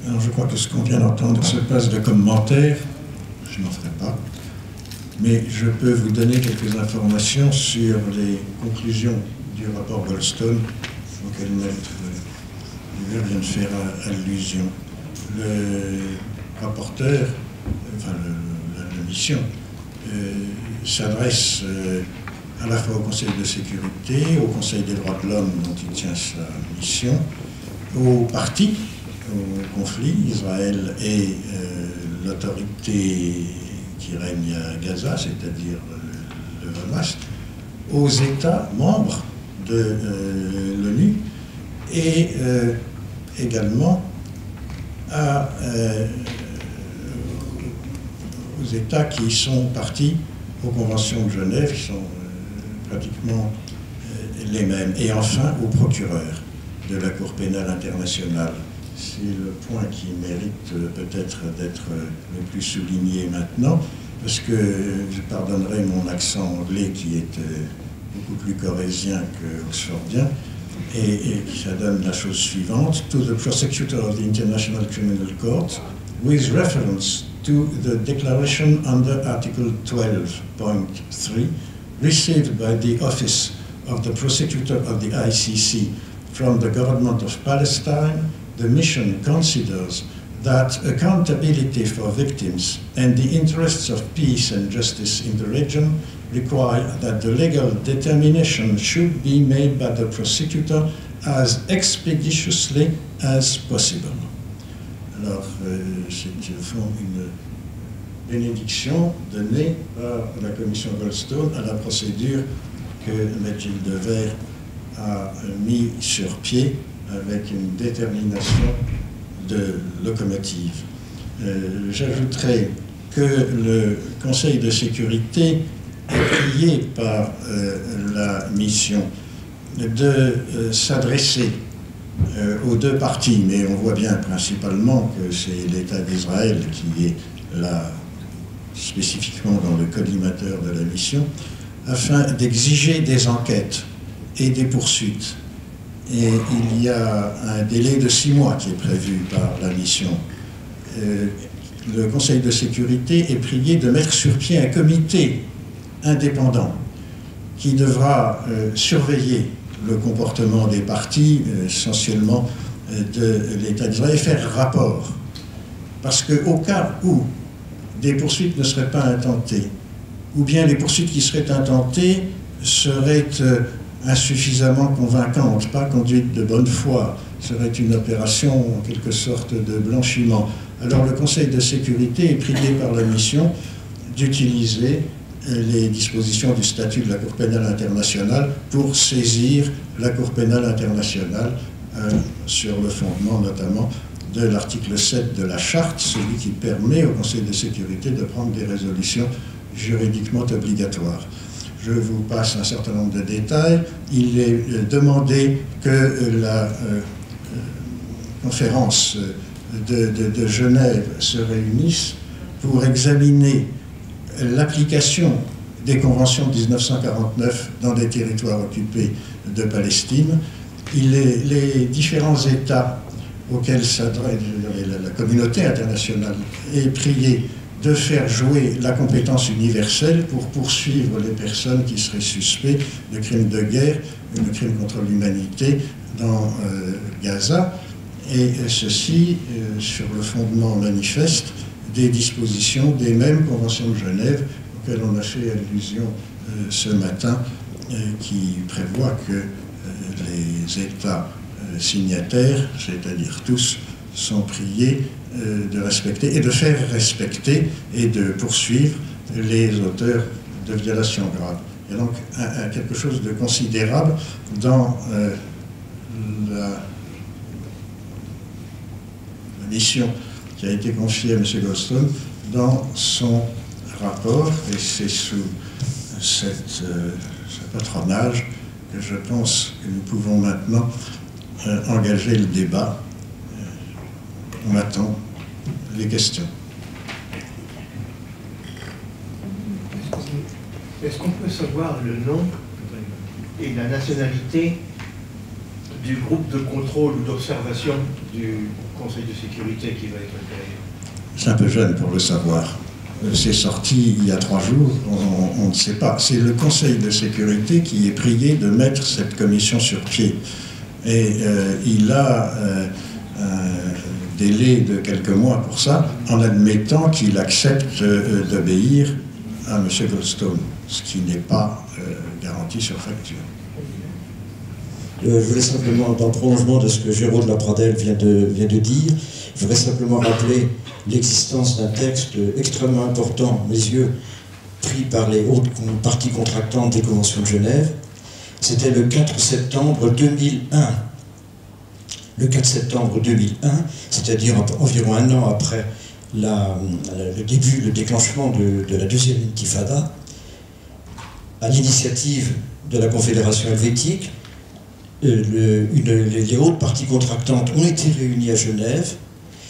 Alors je crois que ce qu'on vient d'entendre se passe de commentaires, je n'en ferai pas, mais je peux vous donner quelques informations sur les conclusions du rapport Goldstone auquel Maître Duverger vient de faire allusion. Le rapporteur, enfin la mission, s'adresse à la fois au Conseil de sécurité, au Conseil des droits de l'homme dont il tient sa mission, aux partis au conflit, Israël et l'autorité qui règne à Gaza, c'est-à-dire le Hamas, aux États membres de l'ONU et également aux États qui sont partis aux conventions de Genève, qui sont pratiquement les mêmes, et enfin aux procureurs de la Cour pénale internationale. C'est le point qui mérite peut-être d'être le plus souligné maintenant, parce que je pardonnerai mon accent anglais qui est beaucoup plus corésien que oxfordien, et ça donne la chose suivante: to the prosecutor of the International Criminal Court, with reference to the declaration under Article 12.3 received by the Office of the Prosecutor of the ICC from the Government of Palestine, the mission considers that accountability for victims and the interests of peace and justice in the region require that the legal determination should be made by the prosecutor as expeditiously as possible. Alors, c'est au fond une bénédiction donnée par la commission Goldstone à la procédure que M. Gilles Devers a mis sur pied avec une détermination de locomotive. J'ajouterai que le Conseil de sécurité est prié par la mission de s'adresser aux deux parties, mais on voit bien principalement que c'est l'État d'Israël qui est là spécifiquement dans le collimateur de la mission, afin d'exiger des enquêtes et des poursuites. Et il y a un délai de 6 mois qui est prévu par la mission. Le Conseil de sécurité est prié de mettre sur pied un comité indépendant qui devra surveiller le comportement des parties, essentiellement de l'État d'Israël, et faire rapport. Parce qu'au cas où des poursuites ne seraient pas intentées, ou bien les poursuites qui seraient intentées seraient insuffisamment convaincantes, pas conduites de bonne foi, serait une opération en quelque sorte de blanchiment. Alors le Conseil de sécurité est prié par la mission d'utiliser les dispositions du statut de la Cour pénale internationale pour saisir la Cour pénale internationale sur le fondement notamment de l'article 7 de la Charte, celui qui permet au Conseil de sécurité de prendre des résolutions juridiquement obligatoires. Je vous passe un certain nombre de détails. Il est demandé que la conférence de Genève se réunisse pour examiner l'application des conventions de 1949 dans des territoires occupés de Palestine. Les différents États auxquels s'adresse la communauté internationale est priée de faire jouer la compétence universelle pour poursuivre les personnes qui seraient suspectes de crimes de guerre ou de crimes contre l'humanité dans Gaza, et ceci sur le fondement manifeste des dispositions des mêmes conventions de Genève auxquelles on a fait allusion ce matin, qui prévoient que les États signataires, c'est-à-dire tous, sont priés de respecter et de faire respecter et de poursuivre les auteurs de violations graves. Il y a donc quelque chose de considérable dans la mission qui a été confiée à M. Goldstone dans son rapport, et c'est sous ce patronage que je pense que nous pouvons maintenant engager le débat. On attend les questions. Est-ce qu'on peut savoir le nom et la nationalité du groupe de contrôle ou d'observation du Conseil de sécurité qui va être créé? C'est un peu jeune pour le savoir. C'est sorti il y a 3 jours, on ne sait pas. C'est le Conseil de sécurité qui est prié de mettre cette commission sur pied. Et il a un délai de quelques mois pour ça, en admettant qu'il accepte d'obéir à M. Goldstone, ce qui n'est pas garanti sur facture. Je voulais simplement, dans le prolongement de ce que Jérôme Lapradelle vient de dire, je voudrais simplement rappeler l'existence d'un texte extrêmement important, à mes yeux, pris par les hautes parties contractantes des conventions de Genève. C'était le 4 septembre 2001. Le 4 septembre 2001, c'est-à-dire environ un an après le déclenchement de la deuxième intifada, à l'initiative de la Confédération helvétique, les hautes parties contractantes ont été réunies à Genève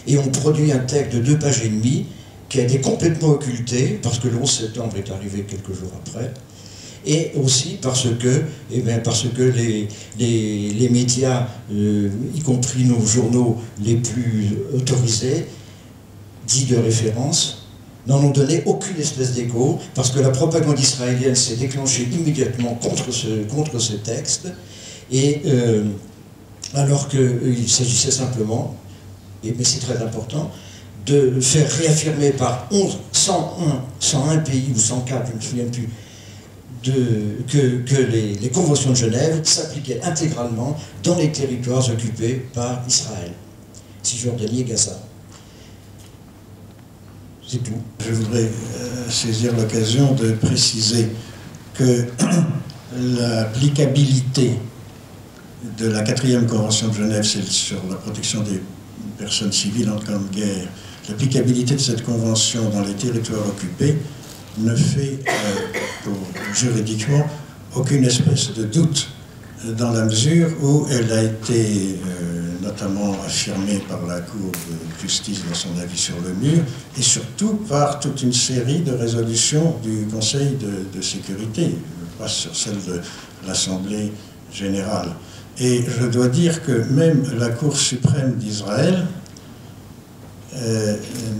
et ont produit un texte de 2 pages et demie qui a été complètement occulté parce que le 11 septembre est arrivé quelques jours après, et aussi parce que les médias, y compris nos journaux les plus autorisés, dits de référence, n'en ont donné aucune espèce d'écho, parce que la propagande israélienne s'est déclenchée immédiatement contre ce texte, et alors qu'il s'agissait simplement, mais c'est très important, de faire réaffirmer par 101 pays ou 104, je ne me souviens plus, que les conventions de Genève s'appliquaient intégralement dans les territoires occupés par Israël, Cisjordanie et Gaza. C'est tout. Je voudrais saisir l'occasion de préciser que l'applicabilité de la 4e Convention de Genève, c'est sur la protection des personnes civiles en cas de guerre, l'applicabilité de cette convention dans les territoires occupés ne fait juridiquement aucune espèce de doute, dans la mesure où elle a été notamment affirmée par la Cour de justice dans son avis sur le mur, et surtout par toute une série de résolutions du Conseil de sécurité, je passe sur celle de l'Assemblée générale. Et je dois dire que même la Cour suprême d'Israël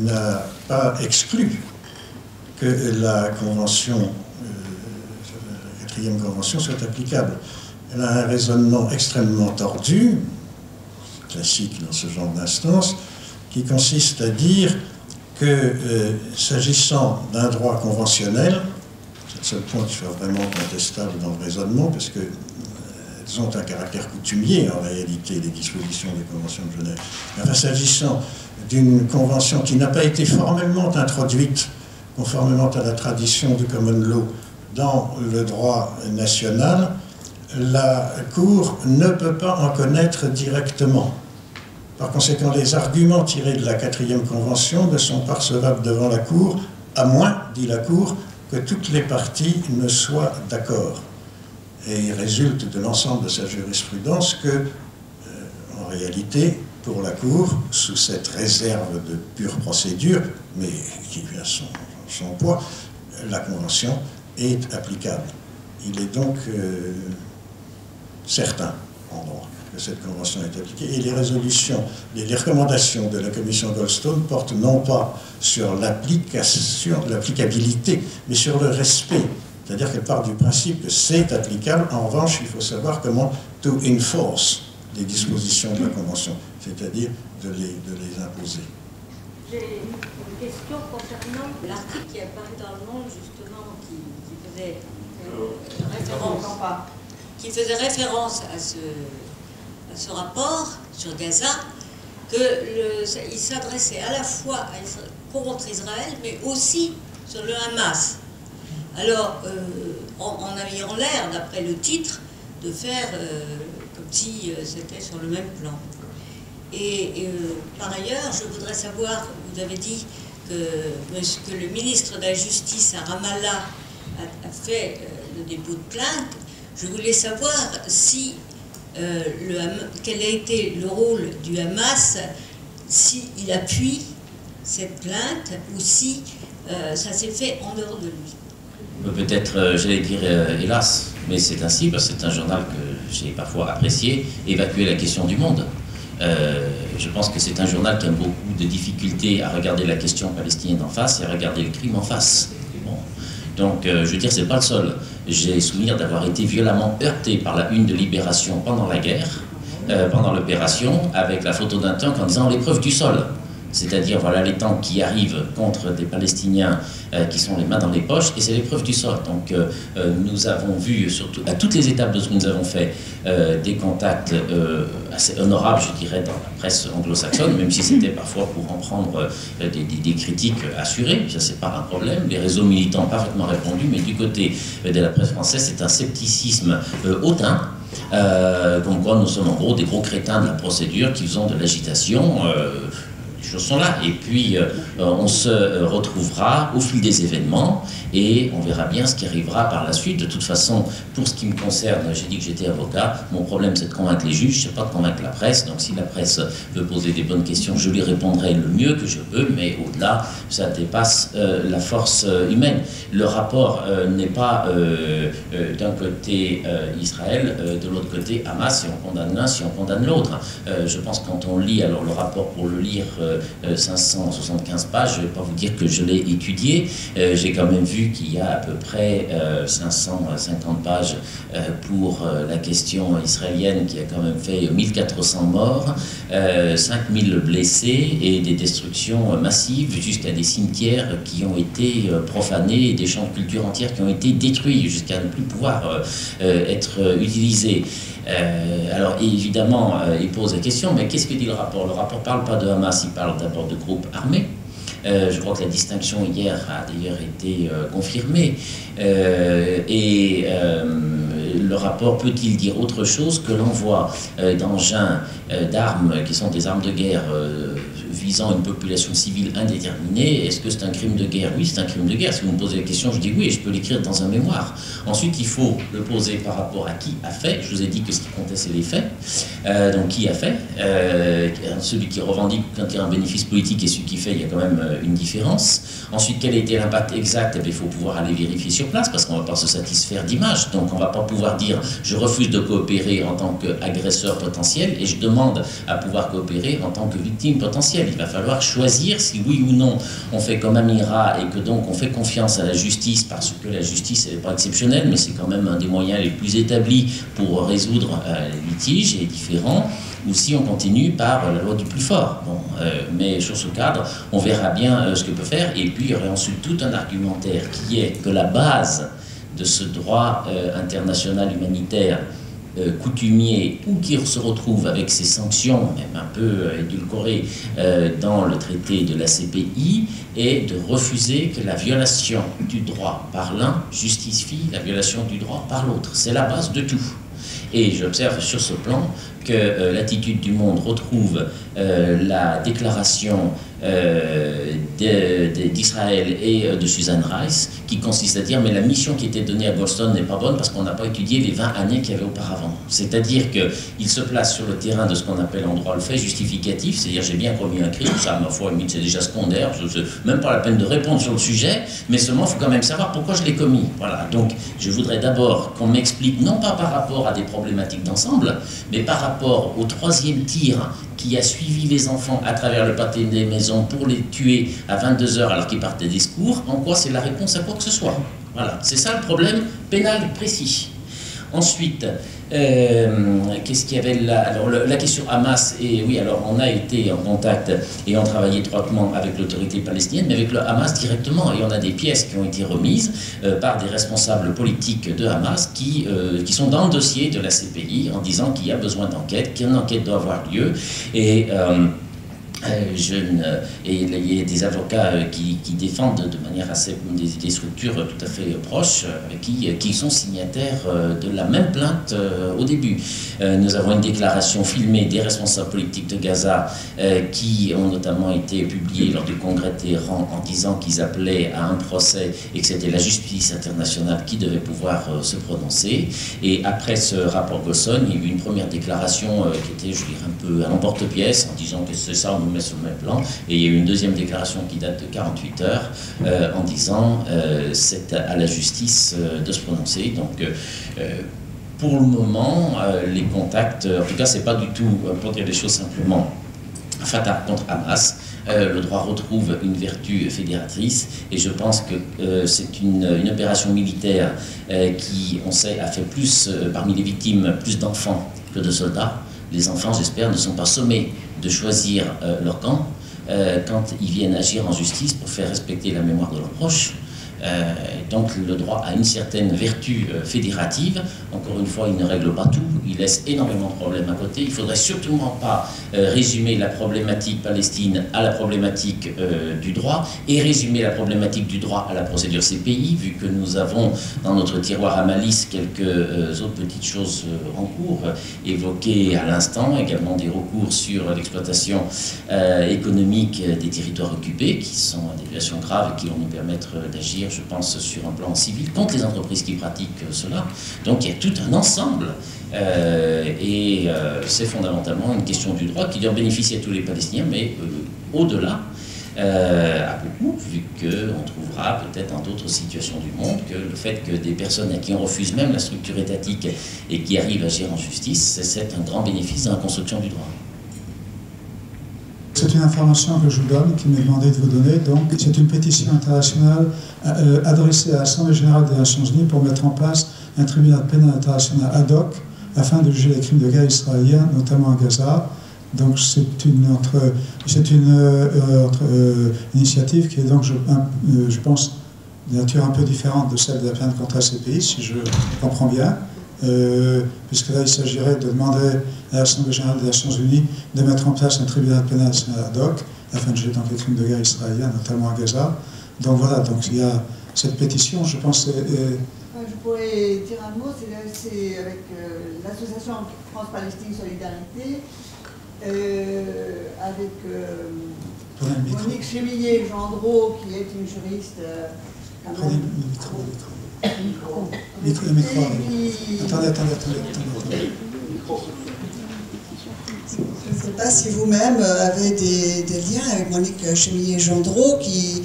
n'a pas exclu que la convention, la 4e convention, soit applicable. Elle a un raisonnement extrêmement tordu, classique dans ce genre d'instance, qui consiste à dire que s'agissant d'un droit conventionnel, c'est le seul point qui soit vraiment contestable dans le raisonnement, parce que elles ont un caractère coutumier en réalité, les dispositions des conventions de Genève. Enfin, s'agissant d'une convention qui n'a pas été formellement introduite, conformément à la tradition du common law, dans le droit national, la Cour ne peut pas en connaître directement. Par conséquent, les arguments tirés de la 4e Convention ne sont pas recevables devant la Cour, à moins, dit la Cour, que toutes les parties ne soient d'accord. Et il résulte de l'ensemble de sa jurisprudence que, en réalité, pour la Cour, sous cette réserve de pure procédure, mais qui a son poids, la Convention est applicable. Il est donc certain, en droit, que cette Convention est appliquée. Et les résolutions, les recommandations de la Commission Goldstone portent non pas sur l'applicabilité, mais sur le respect. C'est-à-dire qu'elle part du principe que c'est applicable. En revanche, il faut savoir comment to enforce les dispositions de la Convention, c'est-à-dire de les imposer. J'ai une question concernant l'article qui apparaît dans le Monde, justement, qui faisait référence à ce rapport sur Gaza, qu'il s'adressait à la fois contre Israël, mais aussi sur le Hamas. Alors, en ayant l'air, d'après le titre, de faire comme si c'était sur le même plan. Et par ailleurs, je voudrais savoir, vous avez dit que le ministre de la Justice à Ramallah a fait le dépôt de plainte. Je voulais savoir si quel a été le rôle du Hamas, s'il appuie cette plainte ou si ça s'est fait en dehors de lui. Peut-être, j'allais dire hélas, mais c'est ainsi, parce que c'est un journal que j'ai parfois apprécié, évacuer la question du monde. Je pense que c'est un journal qui a beaucoup de difficultés à regarder la question palestinienne en face et à regarder le crime en face. Bon. Donc, je veux dire, c'est pas le seul. J'ai souvenir d'avoir été violemment heurté par la une de Libération pendant la guerre, pendant l'opération, avec la photo d'un tank en disant l'épreuve du sol. C'est-à-dire, voilà, les tanks qui arrivent contre des Palestiniens qui sont les mains dans les poches, et c'est l'épreuve du sol. Donc, nous avons vu, surtout à toutes les étapes de ce que nous avons fait, des contacts assez honorables, je dirais, dans la presse anglo-saxonne, même si c'était parfois pour en prendre des critiques assurées. Ça, c'est pas un problème. Les réseaux militants ont parfaitement répondu, mais du côté de la presse française, c'est un scepticisme hautain. Comme quoi, nous sommes en gros des gros crétins de la procédure qui faisons de l'agitation. Les choses sont là, et puis on se retrouvera au fil des événements et on verra bien ce qui arrivera par la suite. De toute façon, pour ce qui me concerne, j'ai dit que j'étais avocat, mon problème c'est de convaincre les juges, c'est pas de convaincre la presse. Donc si la presse veut poser des bonnes questions, je lui répondrai le mieux que je peux, mais au-delà, ça dépasse la force humaine. Le rapport n'est pas d'un côté Israël, de l'autre côté Hamas, si on condamne l'un, si on condamne l'autre. Je pense que quand on lit, alors le rapport, pour le lire, 575 pages, je ne vais pas vous dire que je l'ai étudié, j'ai quand même vu qu'il y a à peu près 550 pages pour la question israélienne, qui a quand même fait 1400 morts, 5000 blessés et des destructions massives jusqu'à des cimetières qui ont été profanés et des champs de culture entières qui ont été détruits jusqu'à ne plus pouvoir être utilisés. Alors évidemment, il pose la question, mais qu'est-ce que dit le rapport? Le rapport ne parle pas de Hamas, il parle d'abord de groupes armés. Je crois que la distinction hier a d'ailleurs été confirmée. Le rapport peut-il dire autre chose que l'envoi d'engins, d'armes qui sont des armes de guerre visant une population civile indéterminée? Est-ce que c'est un crime de guerre? Oui, c'est un crime de guerre. Si vous me posez la question, je dis oui, et je peux l'écrire dans un mémoire. Ensuite, il faut le poser par rapport à qui a fait. Je vous ai dit que ce qui comptait, c'est les faits. Donc, qui a fait? Celui qui revendique quand il y a un bénéfice politique et celui qui fait, il y a quand même une différence. Ensuite, quel était l'impact exact? Il faut pouvoir aller vérifier sur place, parce qu'on ne va pas se satisfaire d'images. Donc, on ne va pas pouvoir dire je refuse de coopérer en tant qu'agresseur potentiel et je demande à pouvoir coopérer en tant que victime potentielle. Il va falloir choisir si oui ou non on fait comme Amira et que donc on fait confiance à la justice, parce que la justice n'est pas exceptionnelle, mais c'est quand même un des moyens les plus établis pour résoudre les litiges et les différends, ou si on continue par la loi du plus fort. Bon, mais sur ce cadre, on verra bien ce que peut faire. Et puis il y aurait ensuite tout un argumentaire qui est que la base de ce droit international humanitaire coutumier, ou qui se retrouve avec ces sanctions, même un peu édulcorées, dans le traité de la CPI, est de refuser que la violation du droit par l'un justifie la violation du droit par l'autre. C'est la base de tout. Et j'observe sur ce plan que l'attitude du monde retrouve la déclaration d'Israël et de Susan Rice, qui consiste à dire mais la mission qui était donnée à Goldstone n'est pas bonne parce qu'on n'a pas étudié les 20 années qu'il y avait auparavant. C'est-à-dire qu'il se place sur le terrain de ce qu'on appelle en droit le fait justificatif, c'est-à-dire j'ai bien commis un crime, ça à ma foi c'est déjà secondaire, même pas la peine de répondre sur le sujet, mais seulement il faut quand même savoir pourquoi je l'ai commis. Voilà, donc je voudrais d'abord qu'on m'explique, non pas par rapport à des problématiques d'ensemble, mais par rapport au troisième tir qui a suivi les enfants à travers le pâté des maisons pour les tuer à 22h alors qu'ils partaient des secours, en quoi c'est la réponse à quoi que ce soit. Voilà, c'est ça le problème pénal précis. Ensuite, qu'est-ce qu'il y avait là? Alors la question Hamas, et oui, alors on a été en contact et on travaille étroitement avec l'autorité palestinienne, mais avec le Hamas directement, et on a des pièces qui ont été remises par des responsables politiques de Hamas qui sont dans le dossier de la CPI en disant qu'il y a besoin d'enquête, qu'une enquête doit avoir lieu, et il y a des avocats qui défendent de manière assez des structures tout à fait proches qui sont signataires de la même plainte au début. Nous avons une déclaration filmée des responsables politiques de Gaza qui ont notamment été publiées lors du congrès de Téhéran en disant qu'ils appelaient à un procès et que c'était la justice internationale qui devait pouvoir se prononcer. Et après ce rapport Goldstone, il y a eu une première déclaration qui était, je dirais, un peu à l'emporte-pièce en disant que c'est ça, on nous met sur le même plan, et il y a eu une deuxième déclaration qui date de 48 heures en disant c'est à la justice de se prononcer. Donc pour le moment, les contacts, en tout cas, c'est pas du tout, pour dire les choses simplement, Fatah contre Hamas. Le droit retrouve une vertu fédératrice et je pense que c'est une opération militaire qui, on sait, a fait plus, parmi les victimes, plus d'enfants que de soldats. Les enfants, j'espère, ne sont pas sommés de choisir leur camp quand ils viennent agir en justice pour faire respecter la mémoire de leurs proches. Donc le droit a une certaine vertu fédérative. Encore une fois, il ne règle pas tout, il laisse énormément de problèmes à côté. Il ne faudrait surtout pas résumer la problématique Palestine à la problématique du droit et résumer la problématique du droit à la procédure CPI, vu que nous avons dans notre tiroir à malice quelques autres petites choses en cours, évoquées à l'instant, également des recours sur l'exploitation économique des territoires occupés, qui sont des violations graves et qui vont nous permettre d'agir, je pense, sur un plan civil contre les entreprises qui pratiquent cela. Donc il y a tout un ensemble et c'est fondamentalement une question du droit qui doit bénéficier à tous les Palestiniens, mais au-delà, à beaucoup, vu qu'on trouvera peut-être dans d'autres situations du monde que le fait que des personnes à qui on refuse même la structure étatique et qui arrivent à agir en justice, c'est un grand bénéfice dans la construction du droit. C'est une information que je vous donne, qui m'est demandé de vous donner. Donc, c'est une pétition internationale adressée à l'Assemblée générale des Nations unies pour mettre en place un tribunal pénal international ad hoc afin de juger les crimes de guerre israéliens, notamment à Gaza. Donc, c'est une initiative qui est donc, je pense, de nature un peu différente de celle de la plainte contre la CPI, si je comprends bien. Puisque là, il s'agirait de demander à l'Assemblée générale des Nations unies de mettre en place un tribunal pénal ad hoc afin de juger donc les crimes de guerre israéliens, notamment à Gaza. Donc voilà, donc il y a cette pétition, je pense. Je pourrais dire un mot, c'est avec l'association France-Palestine Solidarité, avec Monique Chemillé-Gendreau, qui est une juriste. Prenez le micro. Attendez. Je ne sais pas si vous-même avez des liens avec Monique Chemillé-Gendreau, qui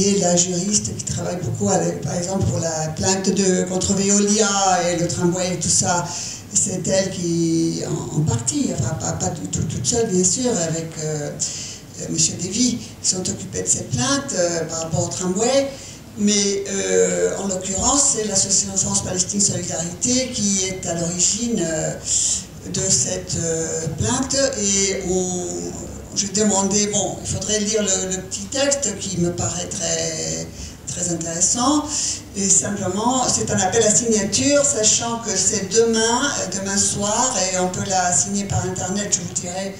est la juriste qui travaille beaucoup, par exemple, pour la plainte contre Veolia et le tramway et tout ça. C'est elle qui, en partie, enfin pas du tout toute seule, bien sûr, avec M. Lévy, qui sont occupés de cette plainte par rapport au tramway. Mais en l'occurrence, c'est l'association France-Palestine Solidarité qui est à l'origine de cette plainte. Et j'ai demandé, bon, il faudrait lire le petit texte qui me paraît très intéressant. Et simplement, c'est un appel à signature, sachant que c'est demain soir, et on peut la signer par Internet, je vous dirai,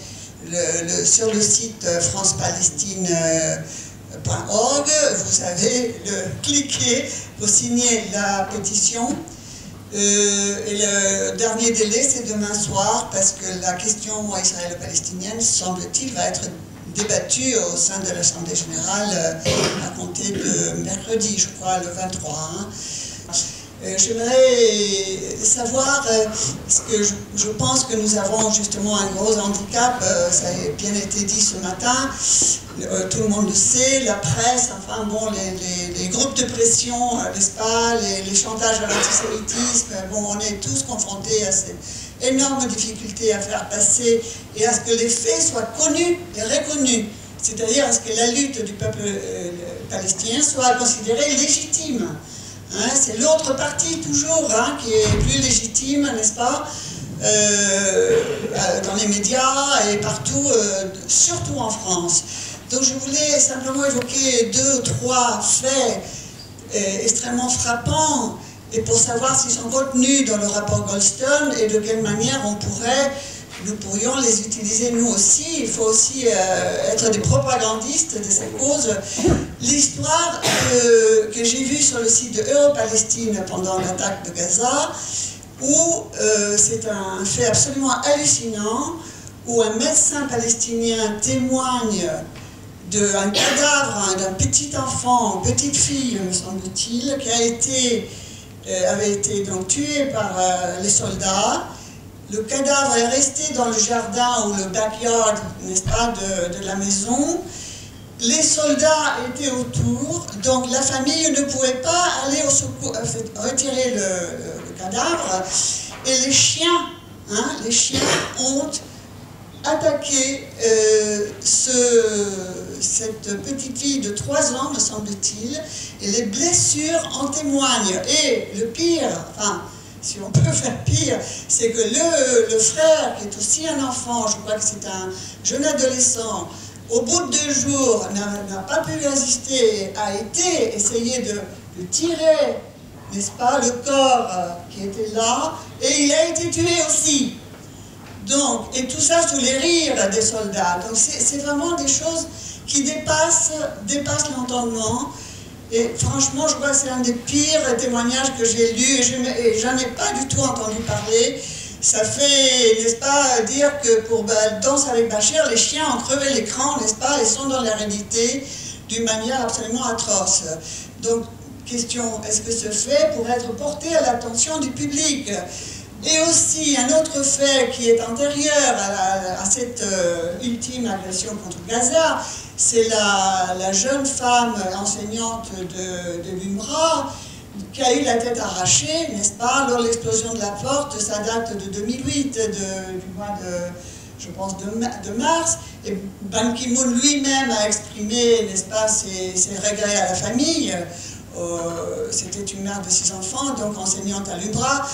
sur le site francepalestine.org, vous avez cliquer pour signer la pétition. Et le dernier délai, c'est demain soir, parce que la question israélo-palestinienne, semble-t-il, va être débattue au sein de l'Assemblée générale à compter de mercredi, je crois, le 23. J'aimerais savoir, parce que je pense que nous avons justement un gros handicap, ça a bien été dit ce matin, tout le monde le sait, la presse, enfin bon, les groupes de pression, n'est-ce pas, les chantages à l'antisémitisme, bon, on est tous confrontés à ces énormes difficultés à faire passer et à ce que les faits soient connus et reconnus, c'est-à-dire à ce que la lutte du peuple palestinien soit considérée légitime. Hein, c'est l'autre partie toujours qui est plus légitime, n'est-ce pas, dans les médias et partout, surtout en France. Donc je voulais simplement évoquer 2 ou 3 faits extrêmement frappants et pour savoir s'ils sont contenus dans le rapport Goldstone et de quelle manière nous pourrions les utiliser nous aussi. Il faut aussi être des propagandistes de cette cause. L'histoire que j'ai vue sur le site de Europalestine pendant l'attaque de Gaza, où c'est un fait absolument hallucinant, où un médecin palestinien témoigne d'un cadavre d'un petit enfant, petite fille, me semble-t-il, qui avait été donc tué par les soldats. Le cadavre est resté dans le jardin ou le backyard, n'est-ce pas, de la maison. les soldats étaient autour, donc la famille ne pouvait pas aller au secours, retirer le cadavre, et les chiens ont attaqué cette petite fille de 3 ans, me semble-t-il, et les blessures en témoignent. Et le pire, enfin, si on peut faire pire, c'est que le frère, qui est aussi un enfant, je crois que c'est un jeune adolescent, au bout de 2 jours, n'a pas pu résister, a été essayé de tirer, n'est-ce pas, le corps qui était là, et il a été tué aussi. Donc, et tout ça sous les rires des soldats. Donc c'est vraiment des choses qui dépassent l'entendement. Et franchement, je crois que c'est un des pires témoignages que j'ai lus, et j'en ai pas du tout entendu parler. Ça fait, n'est-ce pas, dire que pour Danse avec Bachir, les chiens ont crevé l'écran, n'est-ce pas, et sont dans la réalité d'une manière absolument atroce. Donc, question, est-ce que ce fait pourrait être porté à l'attention du public? Et aussi, un autre fait qui est antérieur à cette ultime agression contre Gaza, c'est la jeune femme enseignante de l'UNRWA qui a eu la tête arrachée, n'est-ce pas, lors de l'explosion de la porte. Ça date de 2008, du mois je pense, de mars. Et Ban Ki-moon lui-même a exprimé, n'est-ce pas, ses regrets à la famille. C'était une mère de 6 enfants, donc enseignante à l'UNRWA.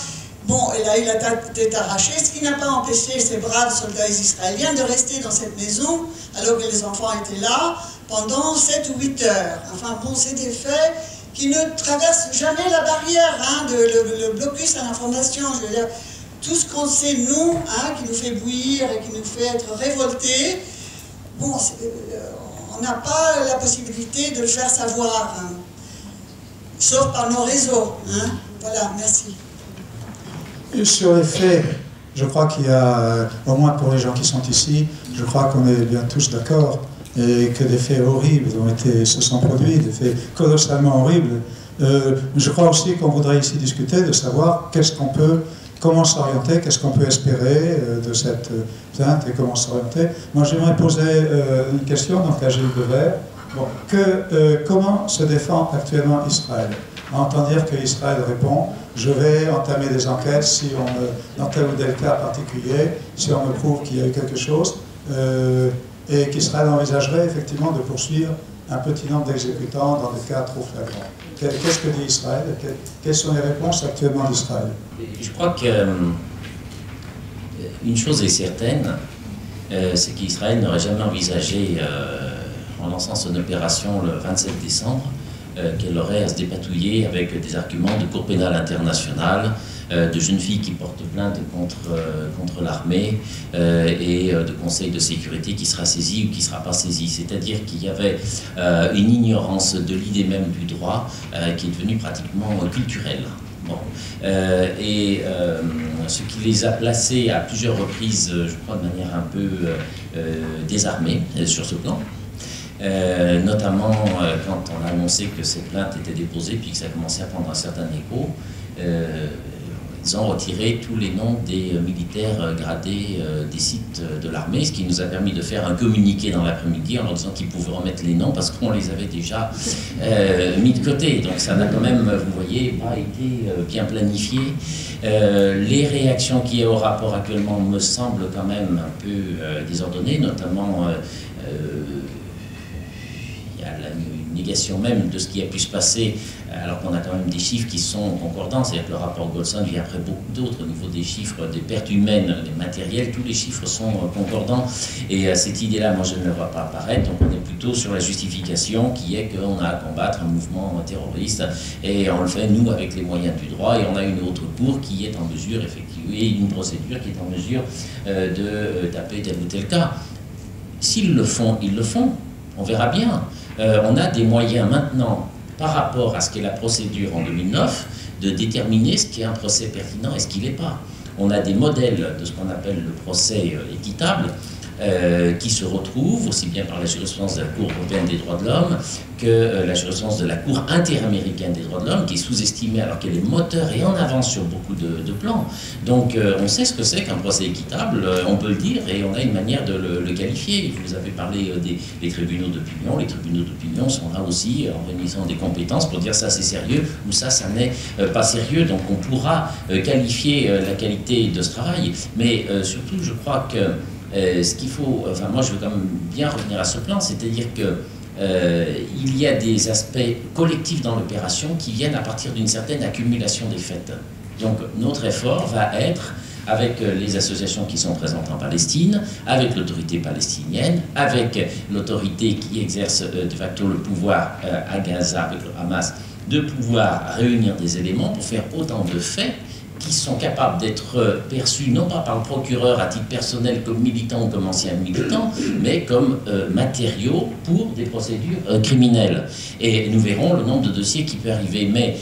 Bon, elle a eu la tête arrachée, ce qui n'a pas empêché ces braves soldats israéliens de rester dans cette maison, alors que les enfants étaient là, pendant 7 ou 8 heures. Enfin bon, c'est des faits qui ne traversent jamais la barrière, hein, le blocus à l'information. Je veux dire, tout ce qu'on sait, nous, hein, qui nous fait bouillir et qui nous fait être révoltés, bon, on n'a pas la possibilité de le faire savoir, hein, sauf par nos réseaux. Hein. Voilà, merci. Et sur les faits, je crois qu'il y a, au moins pour les gens qui sont ici, je crois qu'on est bien tous d'accord, et que des faits horribles se sont produits, des faits colossalement horribles. Je crois aussi qu'on voudrait ici discuter de savoir comment s'orienter, qu'est-ce qu'on peut espérer de cette plainte et comment s'orienter. Moi, j'aimerais poser une question, donc à Gilles Devers. Bon, comment se défend actuellement Israël? On entend dire qu'Israël répond « Je vais entamer des enquêtes dans tel ou tel cas particulier, si on me prouve qu'il y a eu quelque chose, et qu'Israël envisagerait effectivement de poursuivre un petit nombre d'exécutants dans des cas trop flagrants. » Qu'est-ce que dit Israël? Quelles sont les réponses actuellement d'Israël? Je crois qu'une chose est certaine, c'est qu'Israël n'aurait jamais envisagé, en lançant son opération le 27 décembre, qu'elle aurait à se dépatouiller avec des arguments de Cour pénale internationale, de jeunes filles qui portent plainte contre l'armée et de conseil de sécurité qui sera saisi ou qui ne sera pas saisi. C'est-à-dire qu'il y avait une ignorance de l'idée même du droit qui est devenue pratiquement culturelle. Bon. Ce qui les a placés à plusieurs reprises, je crois de manière un peu désarmée sur ce plan. Notamment quand on a annoncé que ces plaintes étaient déposées puis que ça a commencé à prendre un certain écho, ils ont retiré tous les noms des militaires gradés des sites de l'armée, ce qui nous a permis de faire un communiqué dans l'après-midi en leur disant qu'ils pouvaient remettre les noms parce qu'on les avait déjà mis de côté. Donc ça n'a quand même, vous voyez, pas été bien planifié. Les réactions qu'il y a au rapport actuellement me semblent quand même un peu désordonnées, notamment il y a une négation même de ce qui a pu se passer, alors qu'on a quand même des chiffres qui sont concordants. C'est-à-dire que le rapport Goldstein vient après beaucoup d'autres au niveau des chiffres, des pertes humaines, des matériels, tous les chiffres sont concordants. Et cette idée-là, moi je ne la vois pas apparaître, donc on est plutôt sur la justification qui est qu'on a à combattre un mouvement terroriste, et on le fait nous avec les moyens du droit, et on a une autre cour qui est en mesure, effectivement, et une procédure qui est en mesure de taper tel ou tel cas. S'ils le font, ils le font. On verra bien. On a des moyens maintenant, par rapport à ce qu'est la procédure en 2009, de déterminer ce qui est un procès pertinent et ce qui ne l'est pas. On a des modèles de ce qu'on appelle le procès équitable, qui se retrouvent, aussi bien par la jurisprudence de la Cour européenne des droits de l'homme que la jurisprudence de la Cour interaméricaine des droits de l'homme, qui est sous-estimée alors qu'elle est moteur et en avance sur beaucoup de plans. Donc on sait ce que c'est qu'un procès équitable, on peut le dire, et on a une manière de le qualifier. Vous avez parlé des tribunaux d'opinion. Les tribunaux d'opinion sont là aussi en réunissant des compétences pour dire ça c'est sérieux ou ça n'est pas sérieux. Donc on pourra qualifier la qualité de ce travail, mais surtout je crois que ce qu'il faut, enfin moi je veux quand même bien revenir à ce plan, c'est-à-dire que il y a des aspects collectifs dans l'opération qui viennent à partir d'une certaine accumulation des faits. Donc notre effort va être avec les associations qui sont présentes en Palestine, avec l'autorité palestinienne, avec l'autorité qui exerce de facto le pouvoir à Gaza avec le Hamas, de pouvoir réunir des éléments pour faire autant de faits qui sont capables d'être perçus non pas par le procureur à titre personnel comme militant ou comme ancien militant, mais comme matériaux pour des procédures criminelles. Et nous verrons le nombre de dossiers qui peut arriver. Mais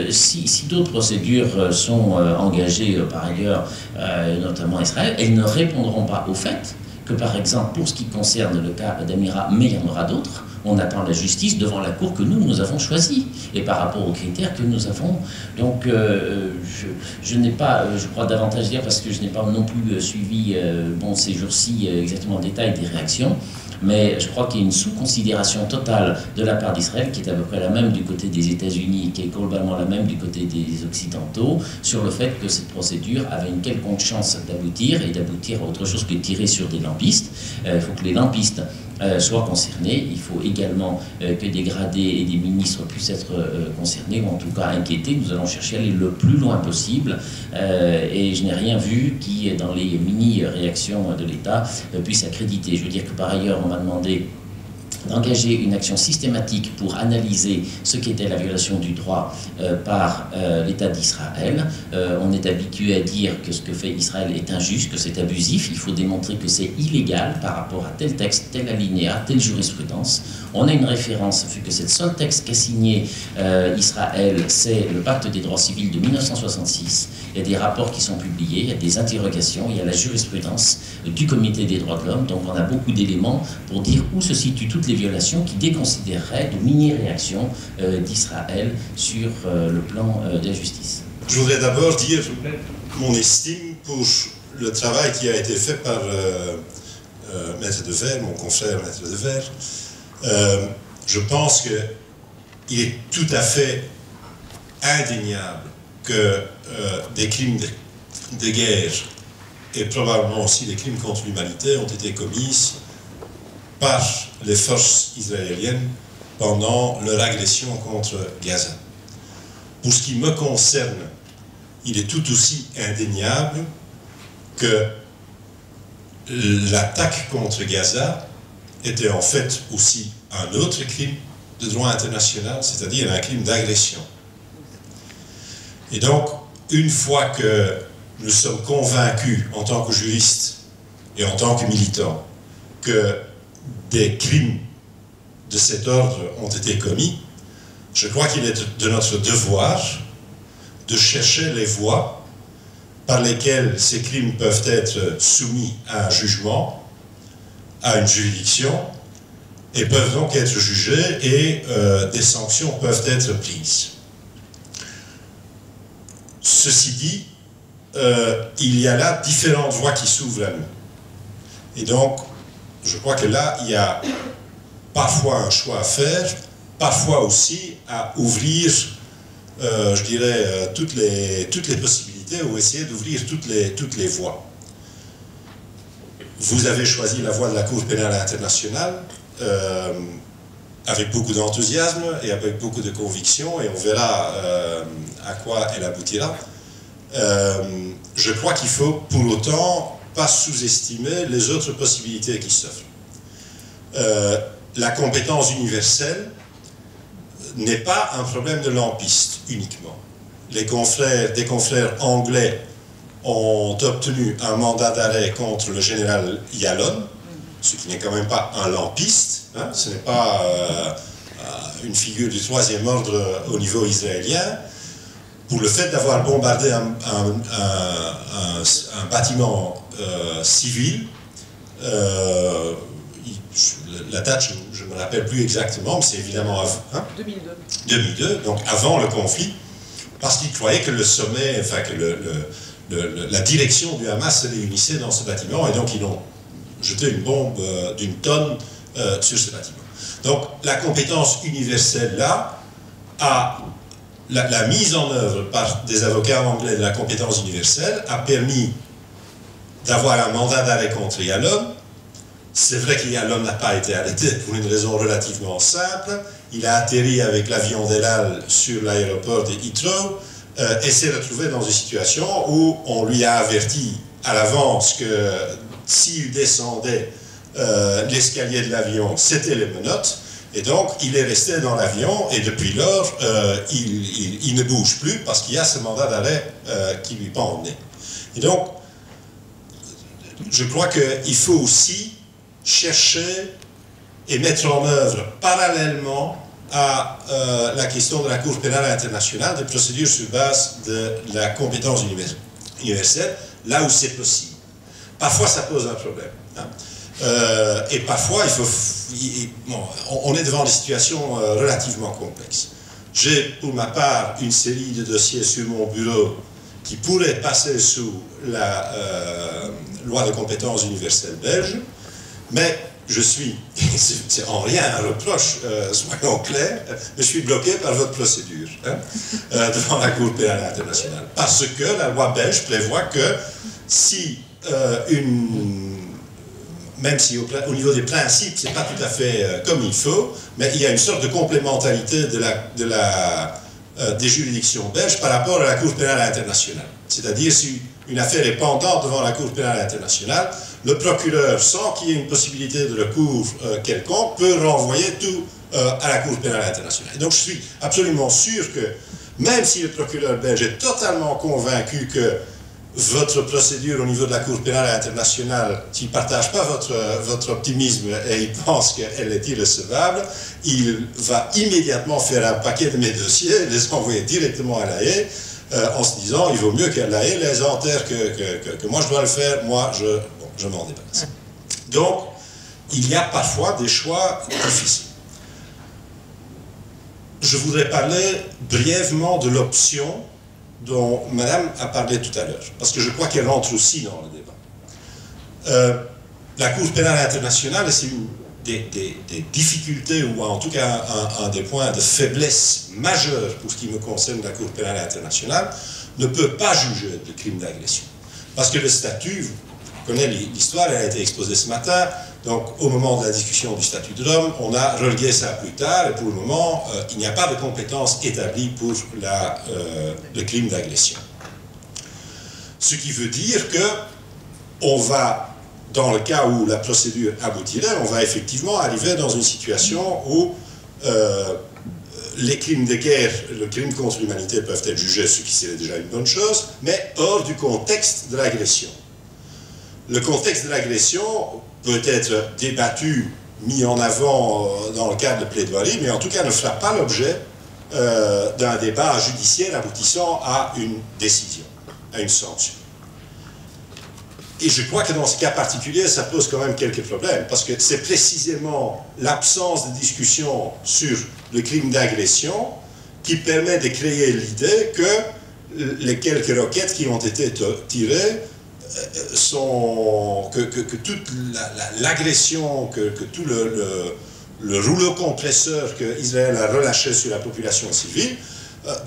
si d'autres procédures sont engagées par ailleurs, notamment Israël, elles ne répondront pas au fait que, par exemple, pour ce qui concerne le cas d'Amira, mais il y en aura d'autres, on attend la justice devant la cour que nous avons choisie, et par rapport aux critères que nous avons. Donc, je n'ai pas, je crois davantage dire, parce que je n'ai pas non plus suivi, ces jours-ci, exactement en détail des réactions, mais je crois qu'il y a une sous-considération totale de la part d'Israël, qui est à peu près la même du côté des États-Unis, qui est globalement la même du côté des Occidentaux, sur le fait que cette procédure avait une quelconque chance d'aboutir, et d'aboutir à autre chose que de tirer sur des lampistes. Il faut que les lampistes soient concernés. Il faut également que des gradés et des ministres puissent être concernés, ou en tout cas inquiétés. Nous allons chercher à aller le plus loin possible, et je n'ai rien vu qui, dans les mini-réactions de l'État, puisse accréditer. Je veux dire que par ailleurs, on m'a demandé d'engager une action systématique pour analyser ce qu'était la violation du droit par l'État d'Israël. On est habitué à dire que ce que fait Israël est injuste, que c'est abusif. Il faut démontrer que c'est illégal par rapport à tel texte, tel alinéa, telle jurisprudence. On a une référence, vu que c'est le seul texte qu'a signé Israël, c'est le Pacte des droits civils de 1966. Il y a des rapports qui sont publiés, il y a des interrogations, il y a la jurisprudence du Comité des droits de l'homme. Donc on a beaucoup d'éléments pour dire où se situent toutes les violations qui déconsidéreraient de mini-réactions d'Israël sur le plan de la justice. Je voudrais d'abord dire mon estime pour le travail qui a été fait par Maître Dever, mon confrère Maître Dever. Je pense qu'il est tout à fait indéniable que des crimes de guerre et probablement aussi des crimes contre l'humanité ont été commis par les forces israéliennes pendant leur agression contre Gaza. Pour ce qui me concerne, il est tout aussi indéniable que l'attaque contre Gaza était en fait aussi un autre crime de droit international, c'est-à-dire un crime d'agression. Et donc, une fois que nous sommes convaincus, en tant que juristes et en tant que militants, que des crimes de cet ordre ont été commis, je crois qu'il est de notre devoir de chercher les voies par lesquelles ces crimes peuvent être soumis à un jugement, à une juridiction, et peuvent donc être jugés, et des sanctions peuvent être prises. Ceci dit, il y a là différentes voies qui s'ouvrent à nous. Et donc, je crois que là, il y a parfois un choix à faire, parfois aussi à ouvrir, je dirais, toutes les possibilités, ou essayer d'ouvrir toutes les voies. Vous avez choisi la voie de la Cour pénale internationale, avec beaucoup d'enthousiasme et avec beaucoup de conviction, et on verra à quoi elle aboutira. Je crois qu'il faut pour autant pas sous-estimer les autres possibilités qui s'offrent. La compétence universelle n'est pas un problème de lampiste uniquement. Des confrères anglais ont obtenu un mandat d'arrêt contre le général Yalon, ce qui n'est quand même pas un lampiste, hein, ce n'est pas une figure du troisième ordre au niveau israélien, pour le fait d'avoir bombardé un bâtiment civil la date, je ne me rappelle plus exactement, mais c'est évidemment avant, 2002. 2002, donc avant le conflit, parce qu'ils croyaient que le sommet, enfin que la direction du Hamas se réunissait dans ce bâtiment, et donc ils ont jeté une bombe d'une tonne sur ce bâtiment. Donc la compétence universelle là, la mise en œuvre par des avocats anglais de la compétence universelle a permis d'avoir un mandat d'arrêt contre Yalom. C'est vrai que Yalom n'a pas été arrêté pour une raison relativement simple. Il a atterri avec l'avion d'El Al sur l'aéroport de Heathrow et s'est retrouvé dans une situation où on lui a averti à l'avance que s'il descendait l'escalier de l'avion, c'était les menottes. Et donc, il est resté dans l'avion et depuis lors, il ne bouge plus parce qu'il y a ce mandat d'arrêt qui lui pend au nez. Et donc, je crois qu'il faut aussi chercher et mettre en œuvre parallèlement à la question de la Cour pénale internationale des procédures sur base de la compétence universelle, là où c'est possible. Parfois, ça pose un problème. Et parfois, on est devant des situations relativement complexes. J'ai, pour ma part, une série de dossiers sur mon bureau qui pourraient passer sous la loi de compétence universelle belge, mais je suis, c'est en rien un reproche, soyons clairs, je suis bloqué par votre procédure devant la Cour pénale internationale. Parce que la loi belge prévoit que si même si au niveau des principes, c'est pas tout à fait comme il faut, mais il y a une sorte de complémentarité des juridictions belges par rapport à la Cour pénale internationale. C'est-à-dire, si une affaire est pendante devant la Cour pénale internationale, le procureur, sans qu'il y ait une possibilité de recours quelconque, peut renvoyer tout à la Cour pénale internationale. Et donc, je suis absolument sûr que, même si le procureur belge est totalement convaincu que votre procédure au niveau de la Cour pénale internationale, s'il ne partage pas votre optimisme et il pense qu'elle est irrecevable, il va immédiatement faire un paquet de mes dossiers, les envoyer directement à La Haye, en se disant, il vaut mieux qu'à La Haye les enterre que moi je dois le faire, moi je m'en débarrasse. Donc, il y a parfois des choix difficiles. Je voudrais parler brièvement de l'option dont Madame a parlé tout à l'heure, parce que je crois qu'elle rentre aussi dans le débat. La Cour pénale internationale, et c'est une des difficultés, ou en tout cas un des points de faiblesse majeurs pour ce qui me concerne la Cour pénale internationale, ne peut pas juger de crimes d'agression. Parce que le statut, vous connaissez l'histoire, elle a été exposée ce matin, donc au moment de la discussion du statut de Rome, on a relégué ça plus tard, et pour le moment, il n'y a pas de compétence établie pour le crime d'agression. Ce qui veut dire que on va, dans le cas où la procédure aboutirait, on va effectivement arriver dans une situation où les crimes de guerre, le crime contre l'humanité peuvent être jugés, ce qui serait déjà une bonne chose, mais hors du contexte de l'agression. Le contexte de l'agression peut être débattu, mis en avant dans le cadre de plaidoirie, mais en tout cas ne fera pas l'objet d'un débat judiciaire aboutissant à une décision, à une sanction. Et je crois que dans ce cas particulier, ça pose quand même quelques problèmes, parce que c'est précisément l'absence de discussion sur le crime d'agression qui permet de créer l'idée que les quelques requêtes qui ont été tirées sont... que toute l'agression, que tout le rouleau compresseur qu'Israël a relâché sur la population civile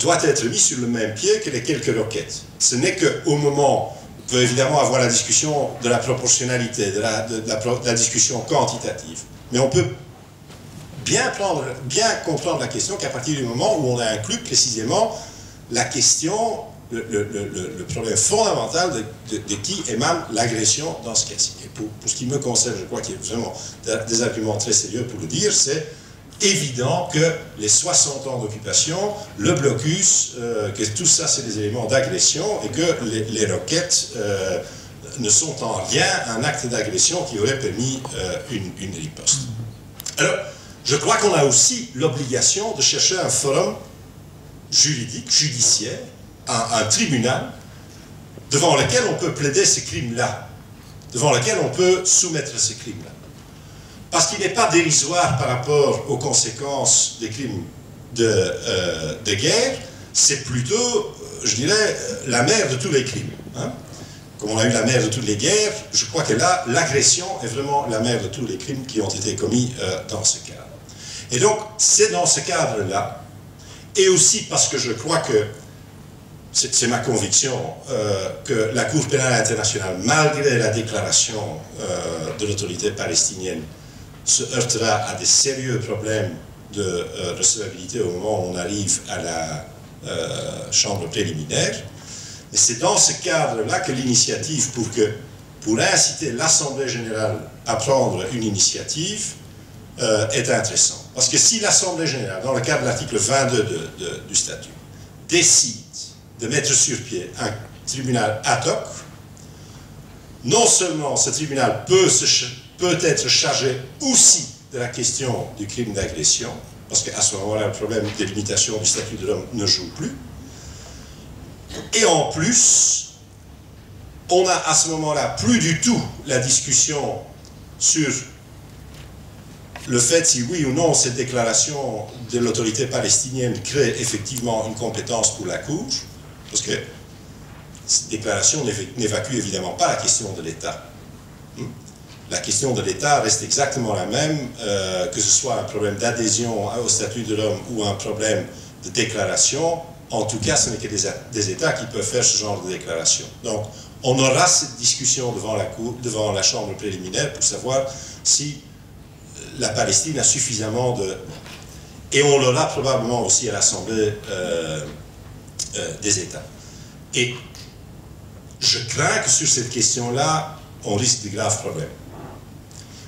doit être mis sur le même pied que les quelques requêtes. Ce n'est qu'au moment... On peut évidemment avoir la discussion de la proportionnalité, de la discussion quantitative. Mais on peut bien comprendre la question qu'à partir du moment où on a inclus précisément la question, le problème fondamental de qui émane l'agression dans ce cas-ci. Et pour ce qui me concerne, je crois qu'il y a vraiment des arguments très sérieux pour le dire, c'est évident que les 60 ans d'occupation, le blocus, que tout ça c'est des éléments d'agression et que les requêtes ne sont en rien un acte d'agression qui aurait permis une riposte. Alors, je crois qu'on a aussi l'obligation de chercher un forum juridique, judiciaire, un tribunal devant lequel on peut plaider ces crimes-là. devant lequel on peut soumettre ces crimes-là. Parce qu'il n'est pas dérisoire par rapport aux conséquences des crimes de guerre, c'est plutôt, je dirais, la mère de tous les crimes. Hein. Comme on a eu la mère de toutes les guerres, je crois que là, l'agression est vraiment la mère de tous les crimes qui ont été commis dans ce cadre. Et donc, c'est dans ce cadre-là, et aussi parce que je crois que, c'est ma conviction, que la Cour pénale internationale, malgré la déclaration de l'autorité palestinienne, se heurtera à des sérieux problèmes de recevabilité au moment où on arrive à la chambre préliminaire. Et c'est dans ce cadre-là que l'initiative pour inciter l'Assemblée générale à prendre une initiative est intéressante. Parce que si l'Assemblée générale, dans le cadre de l'article 22 du statut, décide de mettre sur pied un tribunal ad hoc, non seulement ce tribunal peut être chargé aussi de la question du crime d'agression, parce qu'à ce moment-là, le problème des limitations du statut de l'homme ne joue plus, et en plus, on n'a à ce moment-là plus du tout la discussion sur le fait si oui ou non cette déclaration de l'autorité palestinienne crée effectivement une compétence pour la Cour, parce que cette déclaration n'évacue évidemment pas la question de l'État. La question de l'État reste exactement la même, que ce soit un problème d'adhésion au statut de l'homme ou un problème de déclaration. En tout cas, ce n'est que des États qui peuvent faire ce genre de déclaration. Donc, on aura cette discussion devant la chambre préliminaire pour savoir si la Palestine a suffisamment de... Et on l'aura probablement aussi à l'Assemblée des États. Et je crains que sur cette question-là, on risque de graves problèmes.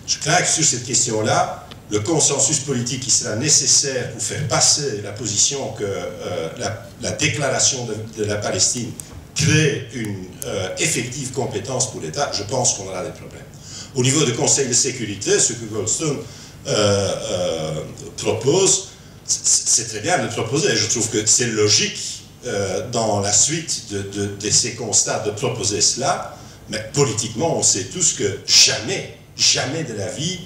Je crains que sur cette question-là, le consensus politique qui sera nécessaire pour faire passer la position que la déclaration de la Palestine crée une effective compétence pour l'État, je pense qu'on aura des problèmes. Au niveau du Conseil de sécurité, ce que Goldstone propose, c'est très bien de le proposer. Je trouve que c'est logique dans la suite de ces constats de proposer cela, mais politiquement, on sait tous que jamais de la vie,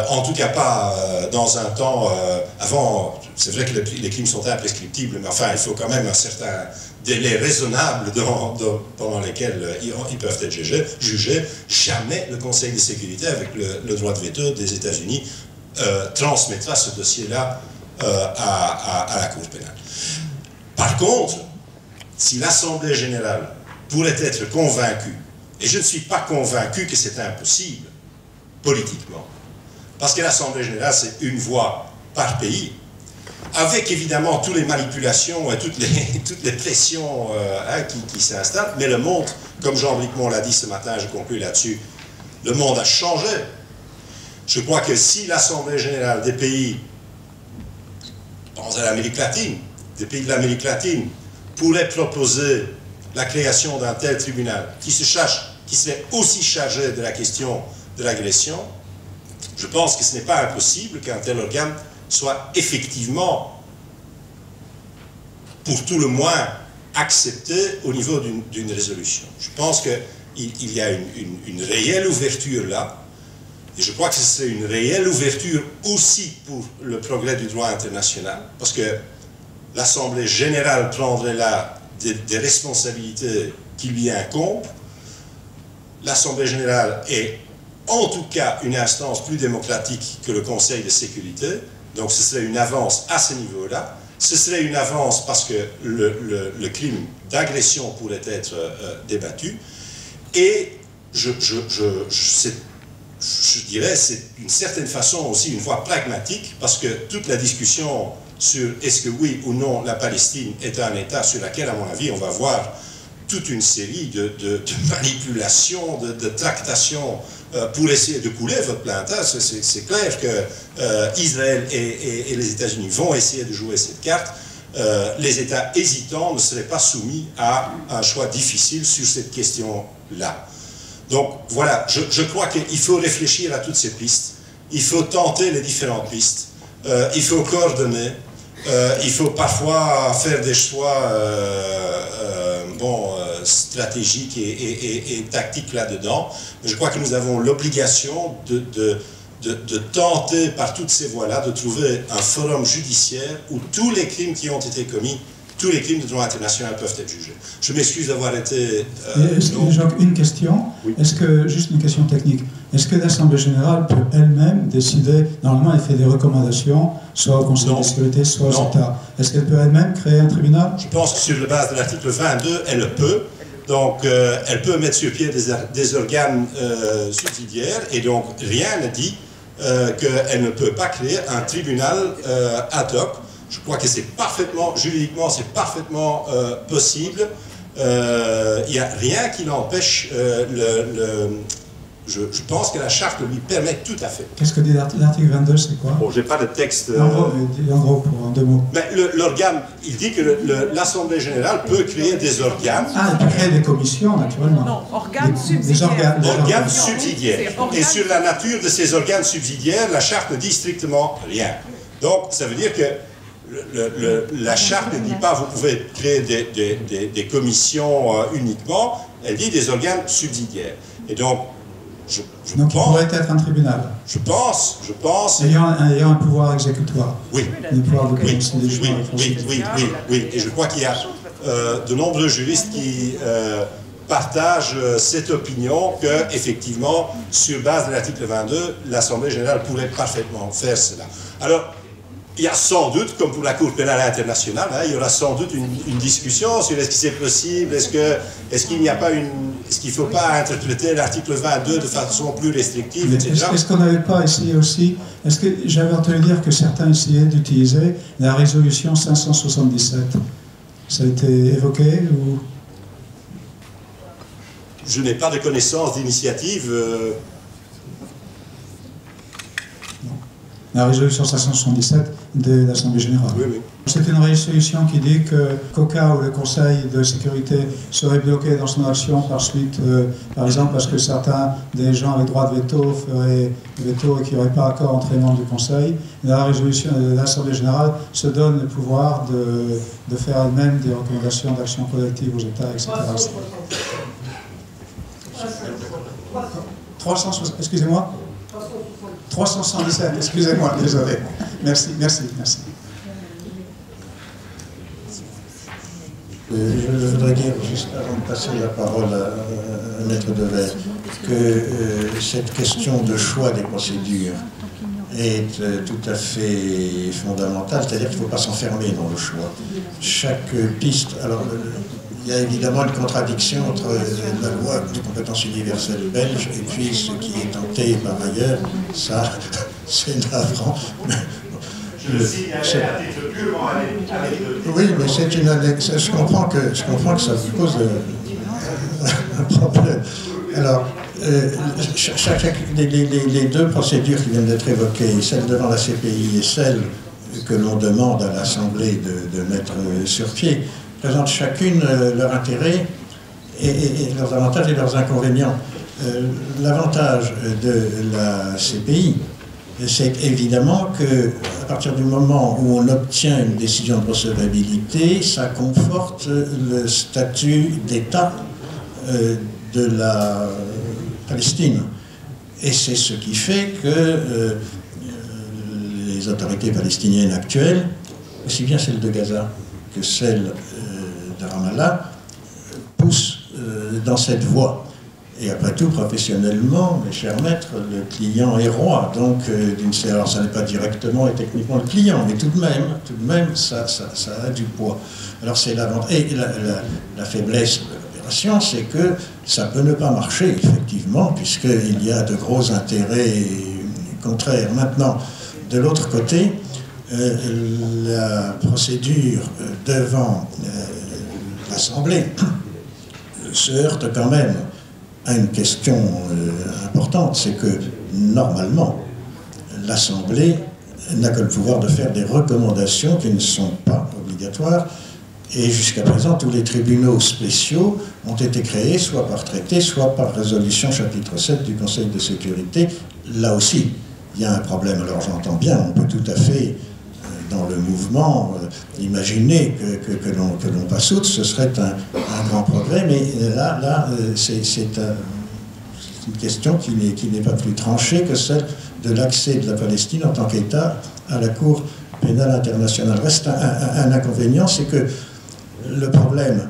en tout cas pas dans un temps avant, c'est vrai que les crimes sont imprescriptibles, mais enfin il faut quand même un certain délai raisonnable pendant lesquels ils peuvent être jugés. Jamais le Conseil de sécurité, avec le droit de veto des États-Unis, transmettra ce dossier-là à la Cour pénale. Par contre, si l'Assemblée générale pourrait être convaincue, et je ne suis pas convaincu que c'est impossible, politiquement, parce que l'Assemblée générale, c'est une voix par pays, avec évidemment toutes les manipulations et toutes les pressions qui s'installent, mais le monde, comme Jean Bricmont l'a dit ce matin, je conclue là-dessus, le monde a changé. Je crois que si l'Assemblée générale des pays, pense à l'Amérique latine, des pays de l'Amérique latine, pourrait proposer la création d'un tel tribunal qui serait aussi chargé de la question de l'agression, je pense que ce n'est pas impossible qu'un tel organe soit effectivement, pour tout le moins, accepté au niveau d'une résolution. Je pense qu'il y a une réelle ouverture là, et je crois que ce serait une réelle ouverture aussi pour le progrès du droit international, parce que l'Assemblée générale prendrait là des responsabilités qui lui incombent. L'Assemblée générale est en tout cas une instance plus démocratique que le Conseil de sécurité, donc ce serait une avance à ce niveau-là. Ce serait une avance parce que le crime d'agression pourrait être débattu, et je dirais c'est d'une certaine façon aussi une voie pragmatique, parce que toute la discussion sur est-ce que oui ou non la Palestine est un État sur laquelle, à mon avis, on va voir toute une série de manipulations, de tractations pour essayer de couler votre plainte. C'est clair que Israël et les États-Unis vont essayer de jouer cette carte. Les États hésitants ne seraient pas soumis à un choix difficile sur cette question-là. Donc voilà, je crois qu'il faut réfléchir à toutes ces pistes. Il faut tenter les différentes pistes. Il faut coordonner. Il faut parfois faire des choix stratégique et tactique là-dedans. Mais je crois que nous avons l'obligation de tenter par toutes ces voies-là de trouver un forum judiciaire où tous les crimes qui ont été commis, tous les crimes de droit international peuvent être jugés. Je m'excuse d'avoir été... Jacques, une question. Oui. Est-ce que, juste une question technique, est-ce que l'Assemblée générale peut elle-même décider, normalement elle fait des recommandations, soit au Conseil de sécurité, soit aux États. Est-ce qu'elle peut elle-même créer un tribunal? Je pense que sur la base de l'article 22, elle le peut. Donc, elle peut mettre sur pied des organes subsidiaires, et donc rien ne dit qu'elle ne peut pas créer un tribunal ad hoc. Je crois que c'est parfaitement, juridiquement, c'est parfaitement possible. Il n'y a rien qui n'empêche je pense que la charte lui permet tout à fait. Qu'est-ce que dit l'article 22, c'est quoi? Bon, j'ai pas de texte... En gros, en 2 mots. Mais l'organe, il dit que l'Assemblée générale peut créer des organes. Ah, elle peut créer des commissions, naturellement. Non, organes subsidiaires. Organes subsidiaires. Et sur la nature de ces organes subsidiaires, la charte ne dit strictement rien. Donc, ça veut dire que la charte ne dit pas vous pouvez créer des commissions uniquement, elle dit des organes subsidiaires. Et donc, donc il pourrait être un tribunal. Je pense. Ayant un pouvoir exécutoire. Oui. Oui. Et je crois qu'il y a de nombreux juristes qui partagent cette opinion que, effectivement, sur base de l'article 22, l'Assemblée générale pourrait parfaitement faire cela. Alors, il y a sans doute, comme pour la Cour pénale internationale, il y aura sans doute une discussion sur est-ce que c'est possible, est-ce qu'il n'y a pas est-ce qu'il ne faut pas interpréter l'article 22 de façon plus restrictive, etc. Est-ce qu'on n'avait pas essayé aussi, est-ce que j'avais entendu dire que certains essayaient d'utiliser la résolution 577? Ça a été évoqué ou... Je n'ai pas de connaissance d'initiative. La résolution 577 de l'Assemblée générale. Oui. C'est une résolution qui dit qu'au cas où le Conseil de sécurité serait bloqué dans son action par suite, par exemple parce que certains des gens avec droit de veto feraient veto et qui n'auraient pas accord entre les membres du Conseil, la résolution de l'Assemblée générale se donne le pouvoir de faire elle-même des recommandations d'action collective aux États, etc. 377, excusez-moi, désolé. Merci. Je voudrais dire, juste avant de passer la parole à Maître Devers, que cette question de choix des procédures est tout à fait fondamentale, c'est-à-dire qu'il ne faut pas s'enfermer dans le choix. Chaque piste... Alors, il y a évidemment une contradiction entre la loi de compétence universelle belge et puis ce qui est tenté par ailleurs, ça, c'est navrant. Oui, mais c'est une annexe. Je comprends que ça vous pose un problème. Alors, les deux procédures qui viennent d'être évoquées, celle devant la CPI et celle que l'on demande à l'Assemblée de mettre sur pied, présentent chacune leur intérêt et leurs avantages et leurs inconvénients. L'avantage de la CPI, c'est évidemment qu'à partir du moment où on obtient une décision de recevabilité, ça conforte le statut d'État de la Palestine. Et c'est ce qui fait que les autorités palestiniennes actuelles, aussi bien celles de Gaza que celles de Ramallah, poussent dans cette voie. Et après tout, professionnellement, mes chers maîtres, le client est roi. Donc, alors ça n'est pas directement et techniquement le client, mais tout de même, ça a du poids. Alors c'est l'avantage. Et la faiblesse de l'opération, c'est que ça peut ne pas marcher, effectivement, puisqu'il y a de gros intérêts contraires. Maintenant, de l'autre côté, la procédure devant l'Assemblée se heurte quand même à une question importante, c'est que normalement l'Assemblée n'a que le pouvoir de faire des recommandations qui ne sont pas obligatoires, et jusqu'à présent tous les tribunaux spéciaux ont été créés soit par traité, soit par résolution chapitre 7 du Conseil de sécurité. Là aussi il y a un problème. Alors j'entends bien, on peut tout à fait dans le mouvement, imaginer que l'on passe outre, ce serait un grand progrès, mais là c'est une question qui n'est pas plus tranchée que celle de l'accès de la Palestine en tant qu'État à la Cour pénale internationale. Reste un inconvénient, c'est que le problème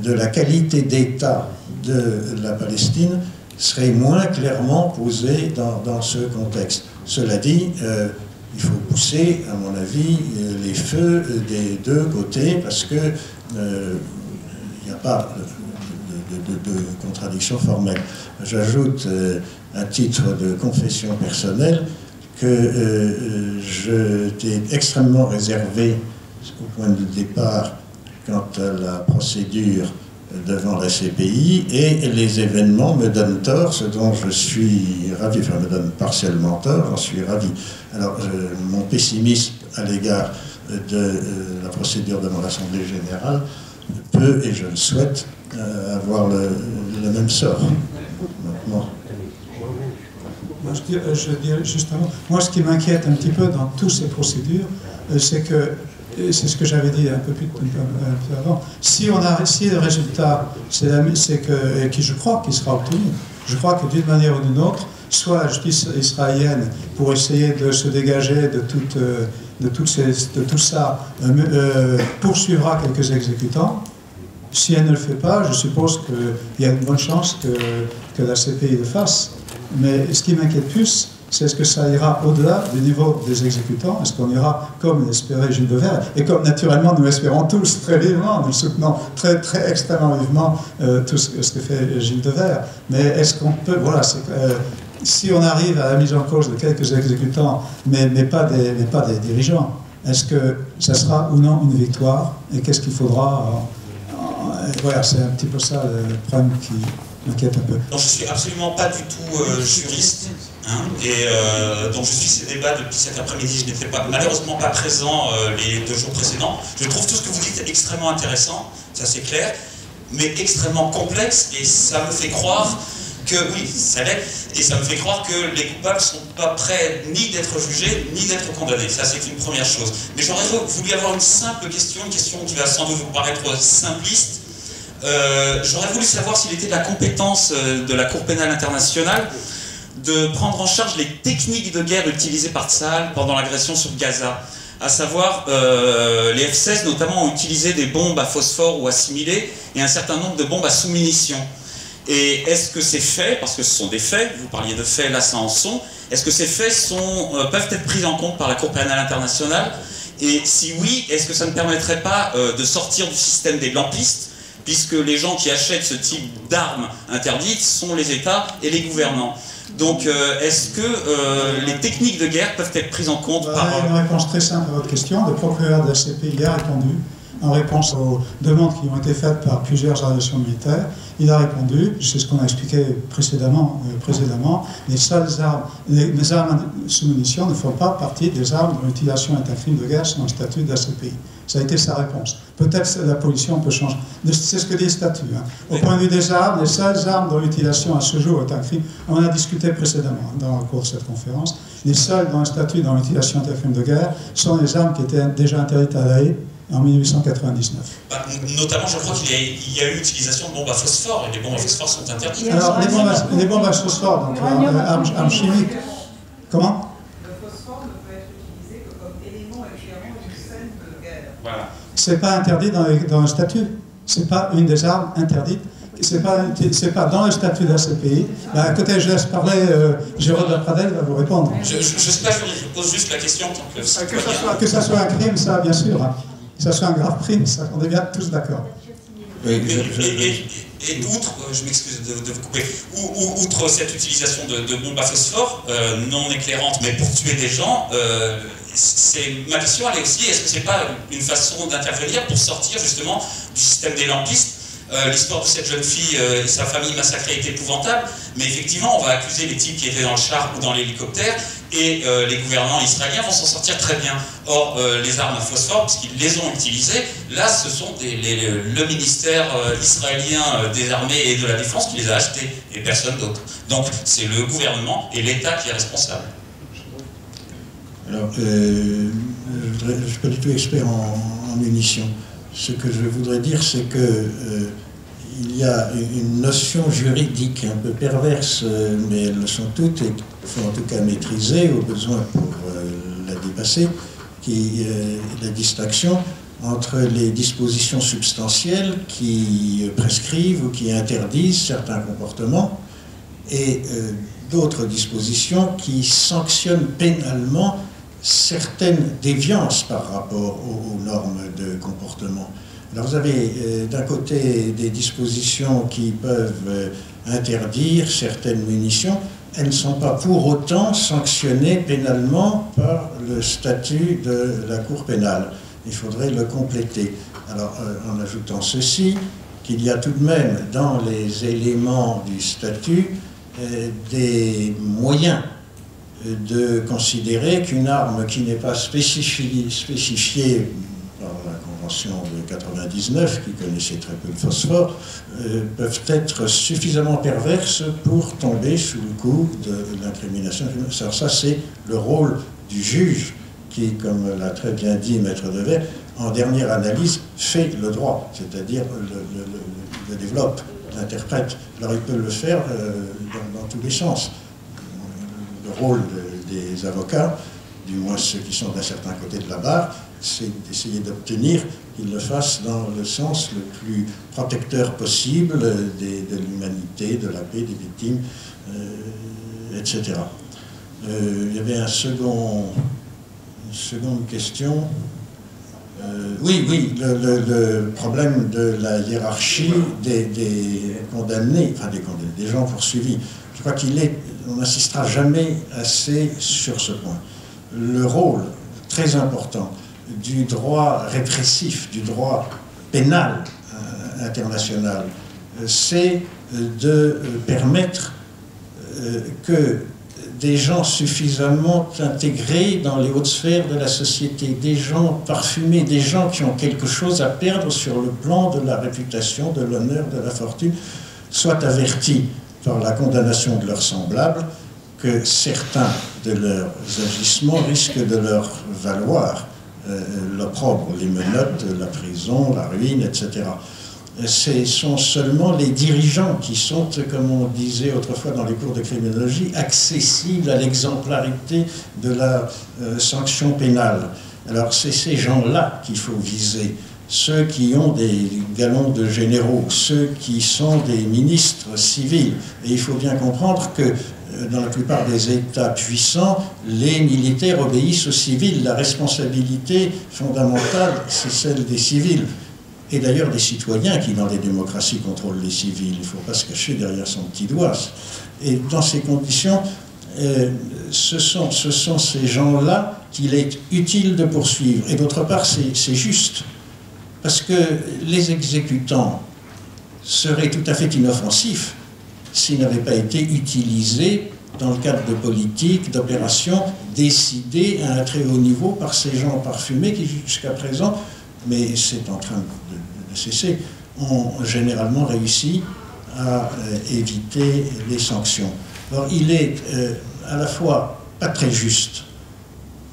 de la qualité d'État de la Palestine serait moins clairement posé dans ce contexte. Cela dit, il faut pousser, à mon avis, les feux des deux côtés, parce que il n'y a pas de contradiction formelle. J'ajoute, à titre de confession personnelle, que j'étais extrêmement réservé au point de départ quant à la procédure devant la CPI, et les événements me donnent tort, ce dont je suis ravi, enfin me donnent partiellement tort, j'en suis ravi. Alors mon pessimisme à l'égard de la procédure devant l'Assemblée générale peut, et je le souhaite, avoir le même sort. Bon. Je dirais justement, moi ce qui m'inquiète un petit peu dans toutes ces procédures, c'est que, c'est ce que j'avais dit un peu plus avant, si le résultat, et qui je crois qu'il sera obtenu, je crois que d'une manière ou d'une autre, soit la justice israélienne, pour essayer de se dégager de tout ça, poursuivra quelques exécutants. Si elle ne le fait pas, je suppose qu'il y a une bonne chance que la CPI le fasse. Mais ce qui m'inquiète plus, c'est est-ce que ça ira au-delà du niveau des exécutants? Est-ce qu'on ira comme l'espérait Gilles Devers? Et comme naturellement nous l'espérons tous très vivement, nous soutenons très extrêmement vivement tout ce que fait Gilles Devers. Mais est-ce qu'on peut, voilà, si on arrive à la mise en cause de quelques exécutants, mais pas des dirigeants, est-ce que ça sera ou non une victoire? Et qu'est-ce qu'il faudra voilà, c'est un petit peu ça le problème qui m'inquiète un peu. Donc je ne suis absolument pas du tout juriste, hein, et donc je suis ces débats depuis cet après-midi. Je n'étais malheureusement pas présent les 2 jours précédents. Je trouve tout ce que vous dites extrêmement intéressant, ça c'est clair, mais extrêmement complexe, et ça me fait croire que, oui, ça l'est, et ça me fait croire que les coupables ne sont pas prêts ni d'être jugés, ni d'être condamnés. Ça, c'est une première chose. Mais j'aurais voulu avoir une simple question, une question qui va sans doute vous paraître simpliste. J'aurais voulu savoir s'il était de la compétence de la Cour pénale internationale de prendre en charge les techniques de guerre utilisées par Tsahal pendant l'agression sur Gaza. À savoir, les F-16 notamment ont utilisé des bombes à phosphore ou assimilées et un certain nombre de bombes à sous-munitions. Et est-ce que ces faits, parce que ce sont des faits, vous parliez de faits, là ça en sont, est-ce que ces faits peuvent être pris en compte par la Cour pénale internationale? Et si oui, est-ce que ça ne permettrait pas de sortir du système des lampistes, puisque les gens qui achètent ce type d'armes interdites sont les États et les gouvernants? Donc, est-ce que les techniques de guerre peuvent être prises en compte par... Une réponse très simple à votre question. Le procureur de la CPI a répondu, en réponse aux demandes qui ont été faites par plusieurs organisations militaires. Il a répondu, c'est ce qu'on a expliqué précédemment, les armes sous munitions ne font pas partie des armes dont l'utilisation est un crime de guerre selon le statut de la CPI. Ça a été sa réponse. Peut-être que la position peut changer. C'est ce que dit le statut. Hein. Au point de vue des armes, les seules armes dont l'utilisation à ce jour est un crime, on en a discuté précédemment dans le cours de cette conférence, les seules dont le statut dans l'utilisation est un crime de guerre sont les armes qui étaient déjà interdites à La Haye en 1899. Notamment, je crois qu'il y a eu utilisation de bombes à phosphore, et les bombes à phosphore sont interdites. Alors, les bombes à phosphore, donc armes chimiques. Comment? Le phosphore ne peut être utilisé que comme élément éclairant d'une scène de guerre. Voilà. C'est pas interdit dans le statut. C'est pas une des armes interdites. C'est pas dans le statut de la CPI. À côté, je laisse parler Jérôme Lapradel va vous répondre. Je ne suis pas juriste, je pose juste la question. Que ça soit un crime, ça, bien sûr. Hein. Que ça soit un grave crime, ça, on est bien tous d'accord. Oui, et outre, je m'excuse de vous couper, outre cette utilisation de bombes à phosphore, non éclairantes, mais pour tuer des gens, ma question elle est aussi, est-ce que c'est pas une façon d'intervenir pour sortir justement du système des lampistes? L'histoire de cette jeune fille et sa famille massacrée est épouvantable, mais effectivement, on va accuser les types qui étaient dans le char ou dans l'hélicoptère, et les gouvernants israéliens vont s'en sortir très bien. Or, les armes à phosphore, puisqu'ils les ont utilisées, là, ce sont le ministère israélien des armées et de la défense qui les a achetées, et personne d'autre. Donc, c'est le gouvernement et l'État qui est responsable. Alors, je ne suis pas du tout expert en munitions. Ce que je voudrais dire, c'est que il y a une notion juridique un peu perverse, mais elles le sont toutes, et qu'il faut en tout cas maîtriser, au besoin pour la dépasser, qui est la distinction entre les dispositions substantielles qui prescrivent ou qui interdisent certains comportements et d'autres dispositions qui sanctionnent pénalement certaines déviances par rapport aux normes de comportement. Alors vous avez d'un côté des dispositions qui peuvent interdire certaines munitions, elles ne sont pas pour autant sanctionnées pénalement par le statut de la Cour pénale. Il faudrait le compléter. Alors en ajoutant ceci, qu'il y a tout de même dans les éléments du statut des moyens de considérer qu'une arme qui n'est pas spécifiée par la Convention de 99, qui connaissait très peu le phosphore, peuvent être suffisamment perverses pour tomber sous le coup de l'incrimination. Alors ça, c'est le rôle du juge qui, comme l'a très bien dit Maître Devers, en dernière analyse, fait le droit, c'est-à-dire le développe, l'interprète. Alors il peut le faire dans tous les sens. Le rôle des avocats, du moins ceux qui sont d'un certain côté de la barre, c'est d'essayer d'obtenir qu'ils le fassent dans le sens le plus protecteur possible de l'humanité, de la paix, des victimes, etc. Il y avait une seconde question. Oui, le problème de la hiérarchie des condamnés, enfin des gens poursuivis. Je crois on n'insistera jamais assez sur ce point. Le rôle très important du droit répressif, du droit pénal international, c'est de permettre que des gens suffisamment intégrés dans les hautes sphères de la société, des gens parfumés, des gens qui ont quelque chose à perdre sur le plan de la réputation, de l'honneur, de la fortune, soient avertis par la condamnation de leurs semblables que certains de leurs agissements risquent de leur valoir l'opprobre, les menottes, la prison, la ruine, etc. Ce sont seulement les dirigeants qui sont, comme on disait autrefois dans les cours de criminologie, accessibles à l'exemplarité de la sanction pénale. Alors c'est ces gens-là qu'il faut viser, ceux qui ont des galons de généraux, ceux qui sont des ministres civils. Et il faut bien comprendre que dans la plupart des États puissants, les militaires obéissent aux civils. La responsabilité fondamentale, c'est celle des civils. Et d'ailleurs des citoyens qui, dans les démocraties, contrôlent les civils. Il ne faut pas se cacher derrière son petit doigt. Et dans ces conditions, ce sont ces gens-là qu'il est utile de poursuivre. Et d'autre part, c'est juste. Parce que les exécutants seraient tout à fait inoffensifs s'ils n'avaient pas été utilisés dans le cadre de politiques, d'opérations décidées à un très haut niveau par ces gens parfumés qui, jusqu'à présent, mais c'est en train de cesser, ont généralement réussi à éviter les sanctions. Alors il est à la fois pas très juste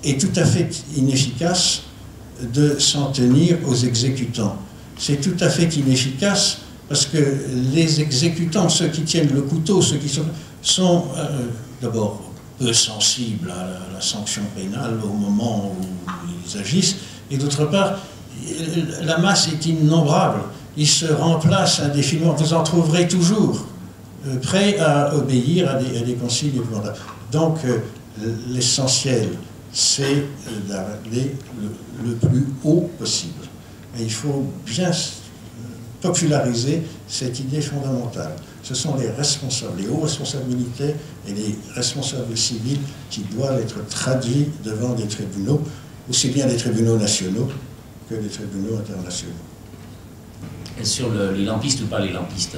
et tout à fait inefficace de s'en tenir aux exécutants. C'est tout à fait inefficace parce que les exécutants, ceux qui tiennent le couteau, ceux qui sont d'abord peu sensibles à la sanction pénale au moment où ils agissent, et d'autre part, la masse est innombrable. Ils se remplacent indéfiniment. Vous en trouverez toujours prêts à obéir à des consignes épouvantables. Donc, l'essentiel, c'est d'aller le plus haut possible. Et il faut bien populariser cette idée fondamentale. Ce sont les responsables, les hauts responsables militaires et les responsables civils qui doivent être traduits devant des tribunaux, aussi bien des tribunaux nationaux que des tribunaux internationaux. Et sur les lampistes ou pas les lampistes,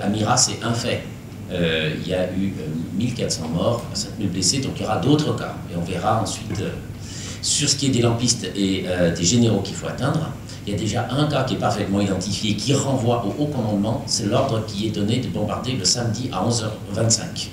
Amira, c'est un fait. Il y a eu 1400 morts, 7000 blessés, donc il y aura d'autres cas. Et on verra ensuite, sur ce qui est des lampistes et des généraux qu'il faut atteindre, il y a déjà un cas qui est parfaitement identifié, qui renvoie au haut commandement, c'est l'ordre qui est donné de bombarder le samedi à 11h25.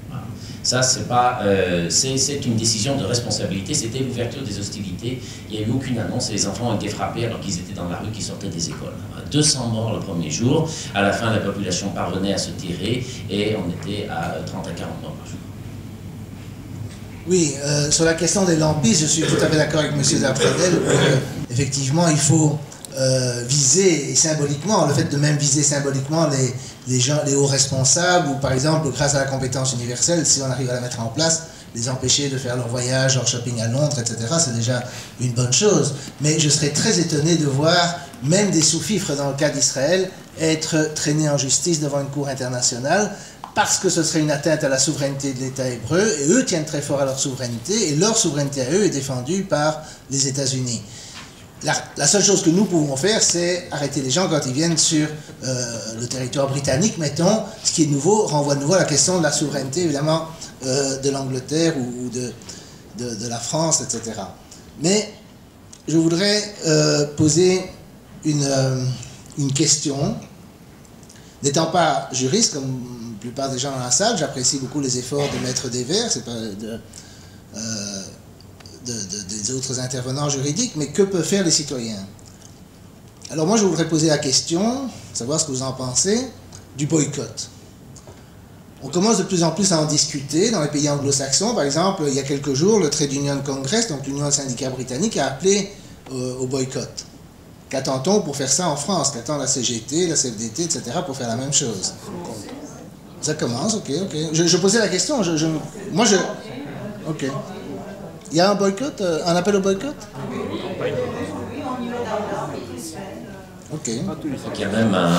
Voilà. Ça, c'est une décision de responsabilité. C'était l'ouverture des hostilités. Il n'y a eu aucune annonce et les enfants ont été frappés alors qu'ils étaient dans la rue, qu'ils sortaient des écoles. 200 morts le premier jour. À la fin, la population parvenait à se tirer et on était à 30 à 40 morts par jour. Oui, sur la question des lampistes, je suis tout à fait d'accord avec M. Zapradel. Effectivement, il faut viser et symboliquement, le fait de même viser symboliquement les gens, les hauts responsables, ou par exemple, grâce à la compétence universelle, si on arrive à la mettre en place, les empêcher de faire leur voyage, leur shopping à Londres, etc., c'est déjà une bonne chose. Mais je serais très étonné de voir même des sous-fifres dans le cas d'Israël être traînés en justice devant une cour internationale, parce que ce serait une atteinte à la souveraineté de l'État hébreu, et eux tiennent très fort à leur souveraineté, et leur souveraineté à eux est défendue par les États-Unis. La seule chose que nous pouvons faire, c'est arrêter les gens quand ils viennent sur le territoire britannique, mettons. Ce qui est nouveau, renvoie de nouveau à la question de la souveraineté, évidemment, de l'Angleterre ou de la France, etc. Mais je voudrais poser une question. N'étant pas juriste, comme la plupart des gens dans la salle, j'apprécie beaucoup les efforts de Maître Desvers, c'est pas des autres intervenants juridiques, mais que peuvent faire les citoyens? Alors moi, je voudrais poser la question, savoir ce que vous en pensez, du boycott. On commence de plus en plus à en discuter dans les pays anglo-saxons. Par exemple, il y a quelques jours, le Trade Union Congress, donc l'Union des syndicats britanniques, a appelé au boycott. Qu'attend-on pour faire ça en France? Qu'attend la CGT, la CFDT, etc. pour faire la même chose? Ça commence, ok. Je posais la question, ok. Il y a un boycott, un appel au boycott? Ok. Il y a même un...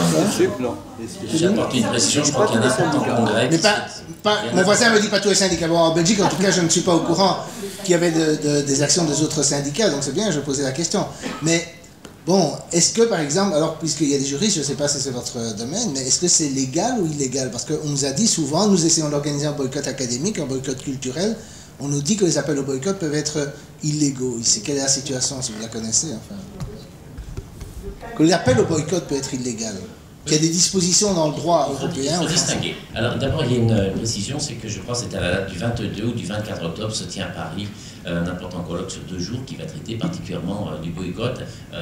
J'ai apporté une précision, je crois qu'il y a un important congrès. Mais mon voisin me dit pas tous les syndicats. Bon, en Belgique, en tout cas, je ne suis pas au courant qu'il y avait des actions des autres syndicats, donc c'est bien, je posais la question. Mais bon, est-ce que, par exemple, alors puisqu'il y a des juristes, je ne sais pas si c'est votre domaine, mais est-ce que c'est légal ou illégal? Parce qu'on nous a dit souvent, nous essayons d'organiser un boycott académique, un boycott culturel, on nous dit que les appels au boycott peuvent être illégaux. Ici, quelle est la situation, si vous la connaissez, enfin? Que l'appel au boycott peut être illégal. Qu'il y a des dispositions dans le droit européen. Il faut distinguer. Alors d'abord, il y a une précision, c'est que je crois que c'est à la date du 22 ou du 24 octobre se tient à Paris un important colloque sur 2 jours qui va traiter particulièrement du boycott.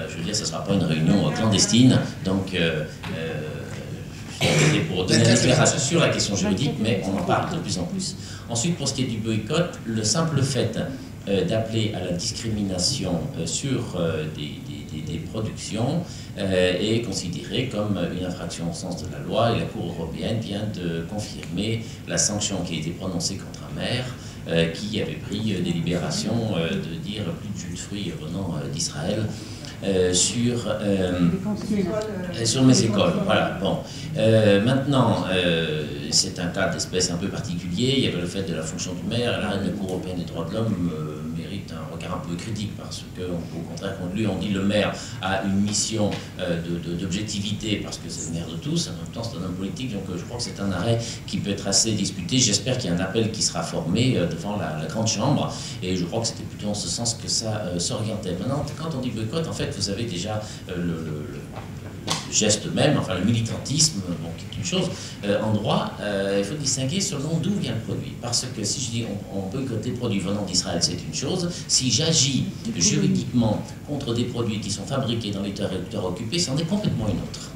Je veux dire, ce ne sera pas une réunion clandestine, donc pour donner un éclairage sur la question juridique, mais on en parle de plus en plus. Ensuite, pour ce qui est du boycott, le simple fait d'appeler à la discrimination sur des productions est considéré comme une infraction au sens de la loi, et la Cour européenne vient de confirmer la sanction qui a été prononcée contre un maire qui avait pris des libérations de dire plus de jus de fruits venant d'Israël sur mes écoles. Voilà, bon. Maintenant, c'est un cas d'espèce un peu particulier. Il y avait le fait de la fonction du maire. La Cour européenne des droits de l'homme mérite un regard un peu critique parce qu'au contraire, contre lui, on dit le maire a une mission d'objectivité parce que c'est le maire de tous. En même temps, c'est un homme politique, donc je crois que c'est un arrêt qui peut être assez discuté. J'espère qu'il y a un appel qui sera formé devant la grande chambre, et je crois que c'était plutôt en ce sens que ça s'orientait. Maintenant, quand on dit boycott, en fait, vous avez déjà le geste même, enfin le militantisme, bon, qui est une chose. En droit, il faut distinguer selon d'où vient le produit. Parce que si je dis on boycotte des produits venant d'Israël, c'est une chose. Si j'agis juridiquement contre des produits qui sont fabriqués dans les territoires occupés, c'en est complètement une autre.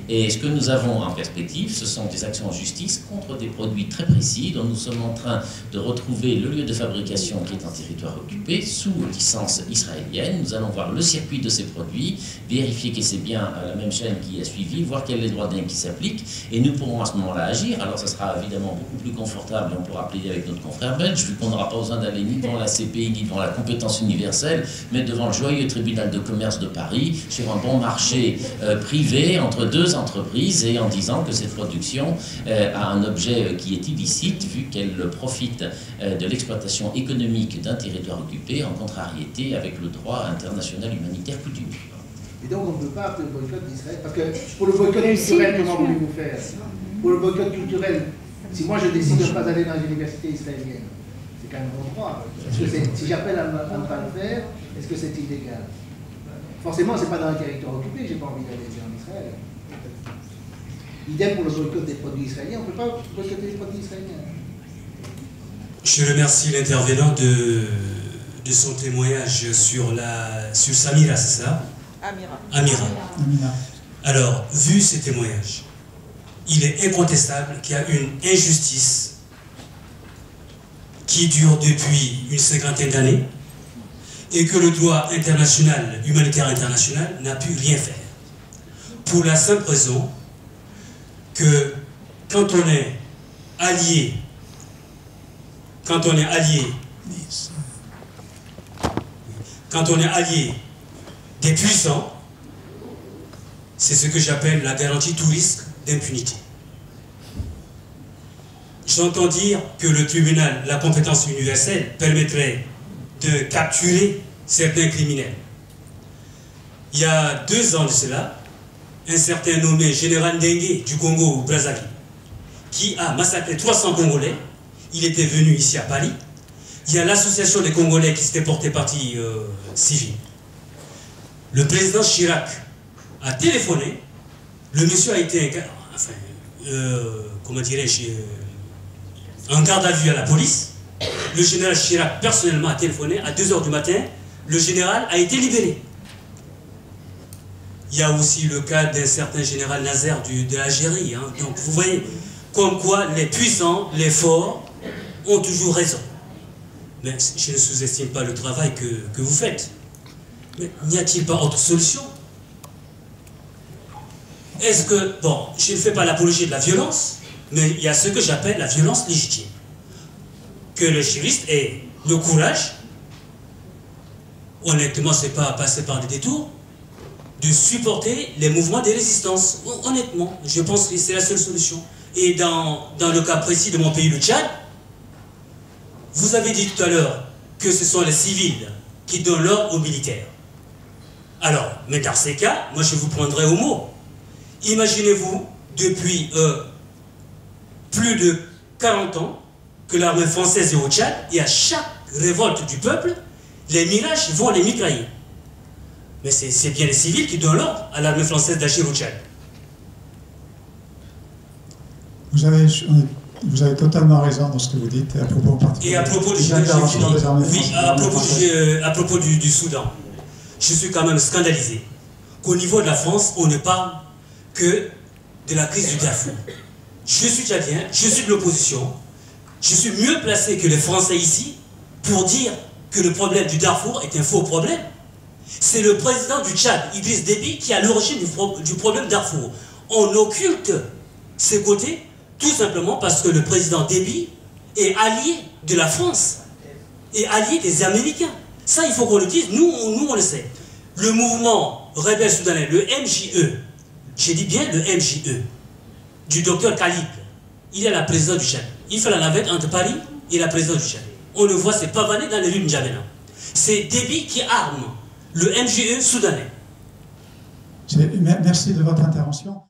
Et ce que nous avons en perspective, ce sont des actions en justice contre des produits très précis dont nous sommes en train de retrouver le lieu de fabrication qui est en territoire occupé sous licence israélienne. Nous allons voir le circuit de ces produits, vérifier que c'est bien la même chaîne qui a suivi, voir quels sont les droits qui s'appliquent, et nous pourrons à ce moment-là agir. Alors ça sera évidemment beaucoup plus confortable, et on pourra plaider avec notre confrère belge, vu qu'on n'aura pas besoin d'aller ni devant la CPI, ni devant la compétence universelle, mais devant le joyeux tribunal de commerce de Paris, sur un bon marché privé, entre 2 entreprises, et en disant que cette production a un objet qui est illicite, vu qu'elle profite de l'exploitation économique d'un territoire occupé, en contrariété avec le droit international humanitaire coutumier. Et donc on ne peut pas appeler le boycott d'Israël, parce que pour le boycott culturel, comment voulez-vous faire? Pour le boycott culturel, si moi je décide de ne pas aller dans l'université israélienne, c'est quand même mon droit. Si j'appelle à ne pas le faire, est-ce que c'est illégal? Forcément, ce n'est pas dans un territoire occupé, je n'ai pas envie d'aller en Israël. Idem pour le boycott des produits israéliens, on ne peut pas boycotter les produits israéliens. Je remercie l'intervenant de son témoignage sur Samira, c'est ça? Amira. Alors, vu ces témoignages, il est incontestable qu'il y a une injustice qui dure depuis une cinquantaine d'années et que le droit international, humanitaire international, n'a pu rien faire. Pour la simple raison que quand on est allié des puissants, c'est ce que j'appelle la garantie tout risque d'impunité. J'entends dire que le tribunal, la compétence universelle, permettrait de capturer certains criminels. Il y a 2 ans de cela, un certain nommé général Dengue du Congo Brazzaville, qui a massacré 300 Congolais, il était venu ici à Paris. Il y a l'association des Congolais qui s'était portée partie civile. Le président Chirac a téléphoné, le monsieur a été comment dirais-je, en garde à vue à la police. Le général Chirac personnellement a téléphoné à 2 h du matin, le général a été libéré. Il y a aussi le cas d'un certain général Nazer de l'Algérie. Hein. Donc vous voyez, comme quoi les puissants, les forts, ont toujours raison. Mais je ne sous-estime pas le travail que vous faites. Mais n'y a-t-il pas autre solution? Est-ce que, bon, je ne fais pas l'apologie de la violence, mais il y a ce que j'appelle la violence légitime. Que le juriste ait le courage, honnêtement, ce n'est pas passer par des détours, de supporter les mouvements de résistance. Honnêtement, je pense que c'est la seule solution. Et dans le cas précis de mon pays, le Tchad, vous avez dit tout à l'heure que ce sont les civils qui donnent l'ordre aux militaires. Alors, mais dans ces cas, moi je vous prendrai au mot. Imaginez-vous, depuis plus de 40 ans, que l'armée française est au Tchad, et à chaque révolte du peuple, les Mirages vont les mitrailler. Mais c'est bien les civils qui donnent l'ordre à l'armée française d'agir au Tchad. Vous avez totalement raison dans ce que vous dites à propos et à propos du Soudan, je suis quand même scandalisé qu'au niveau de la France, on ne parle que de la crise du Darfour. Je suis tchadien, je suis de l'opposition, je suis mieux placé que les Français ici pour dire que le problème du Darfour est un faux problème. C'est le président du Tchad, Idriss Déby, qui est à l'origine du problème Darfour. On occulte ses côtés tout simplement parce que le président Déby est allié de la France et allié des Américains. Ça, il faut qu'on le dise, nous on le sait. Le mouvement rebelle soudanais, le MJE, j'ai dit bien le MJE, du docteur Khalid, il est la présidente du Tchad. Il fait la navette entre Paris et la présidente du Tchad. On le voit, c'est pavané dans les rues de N'Djamena. C'est Déby qui arme le MJE soudanais. Merci de votre intervention.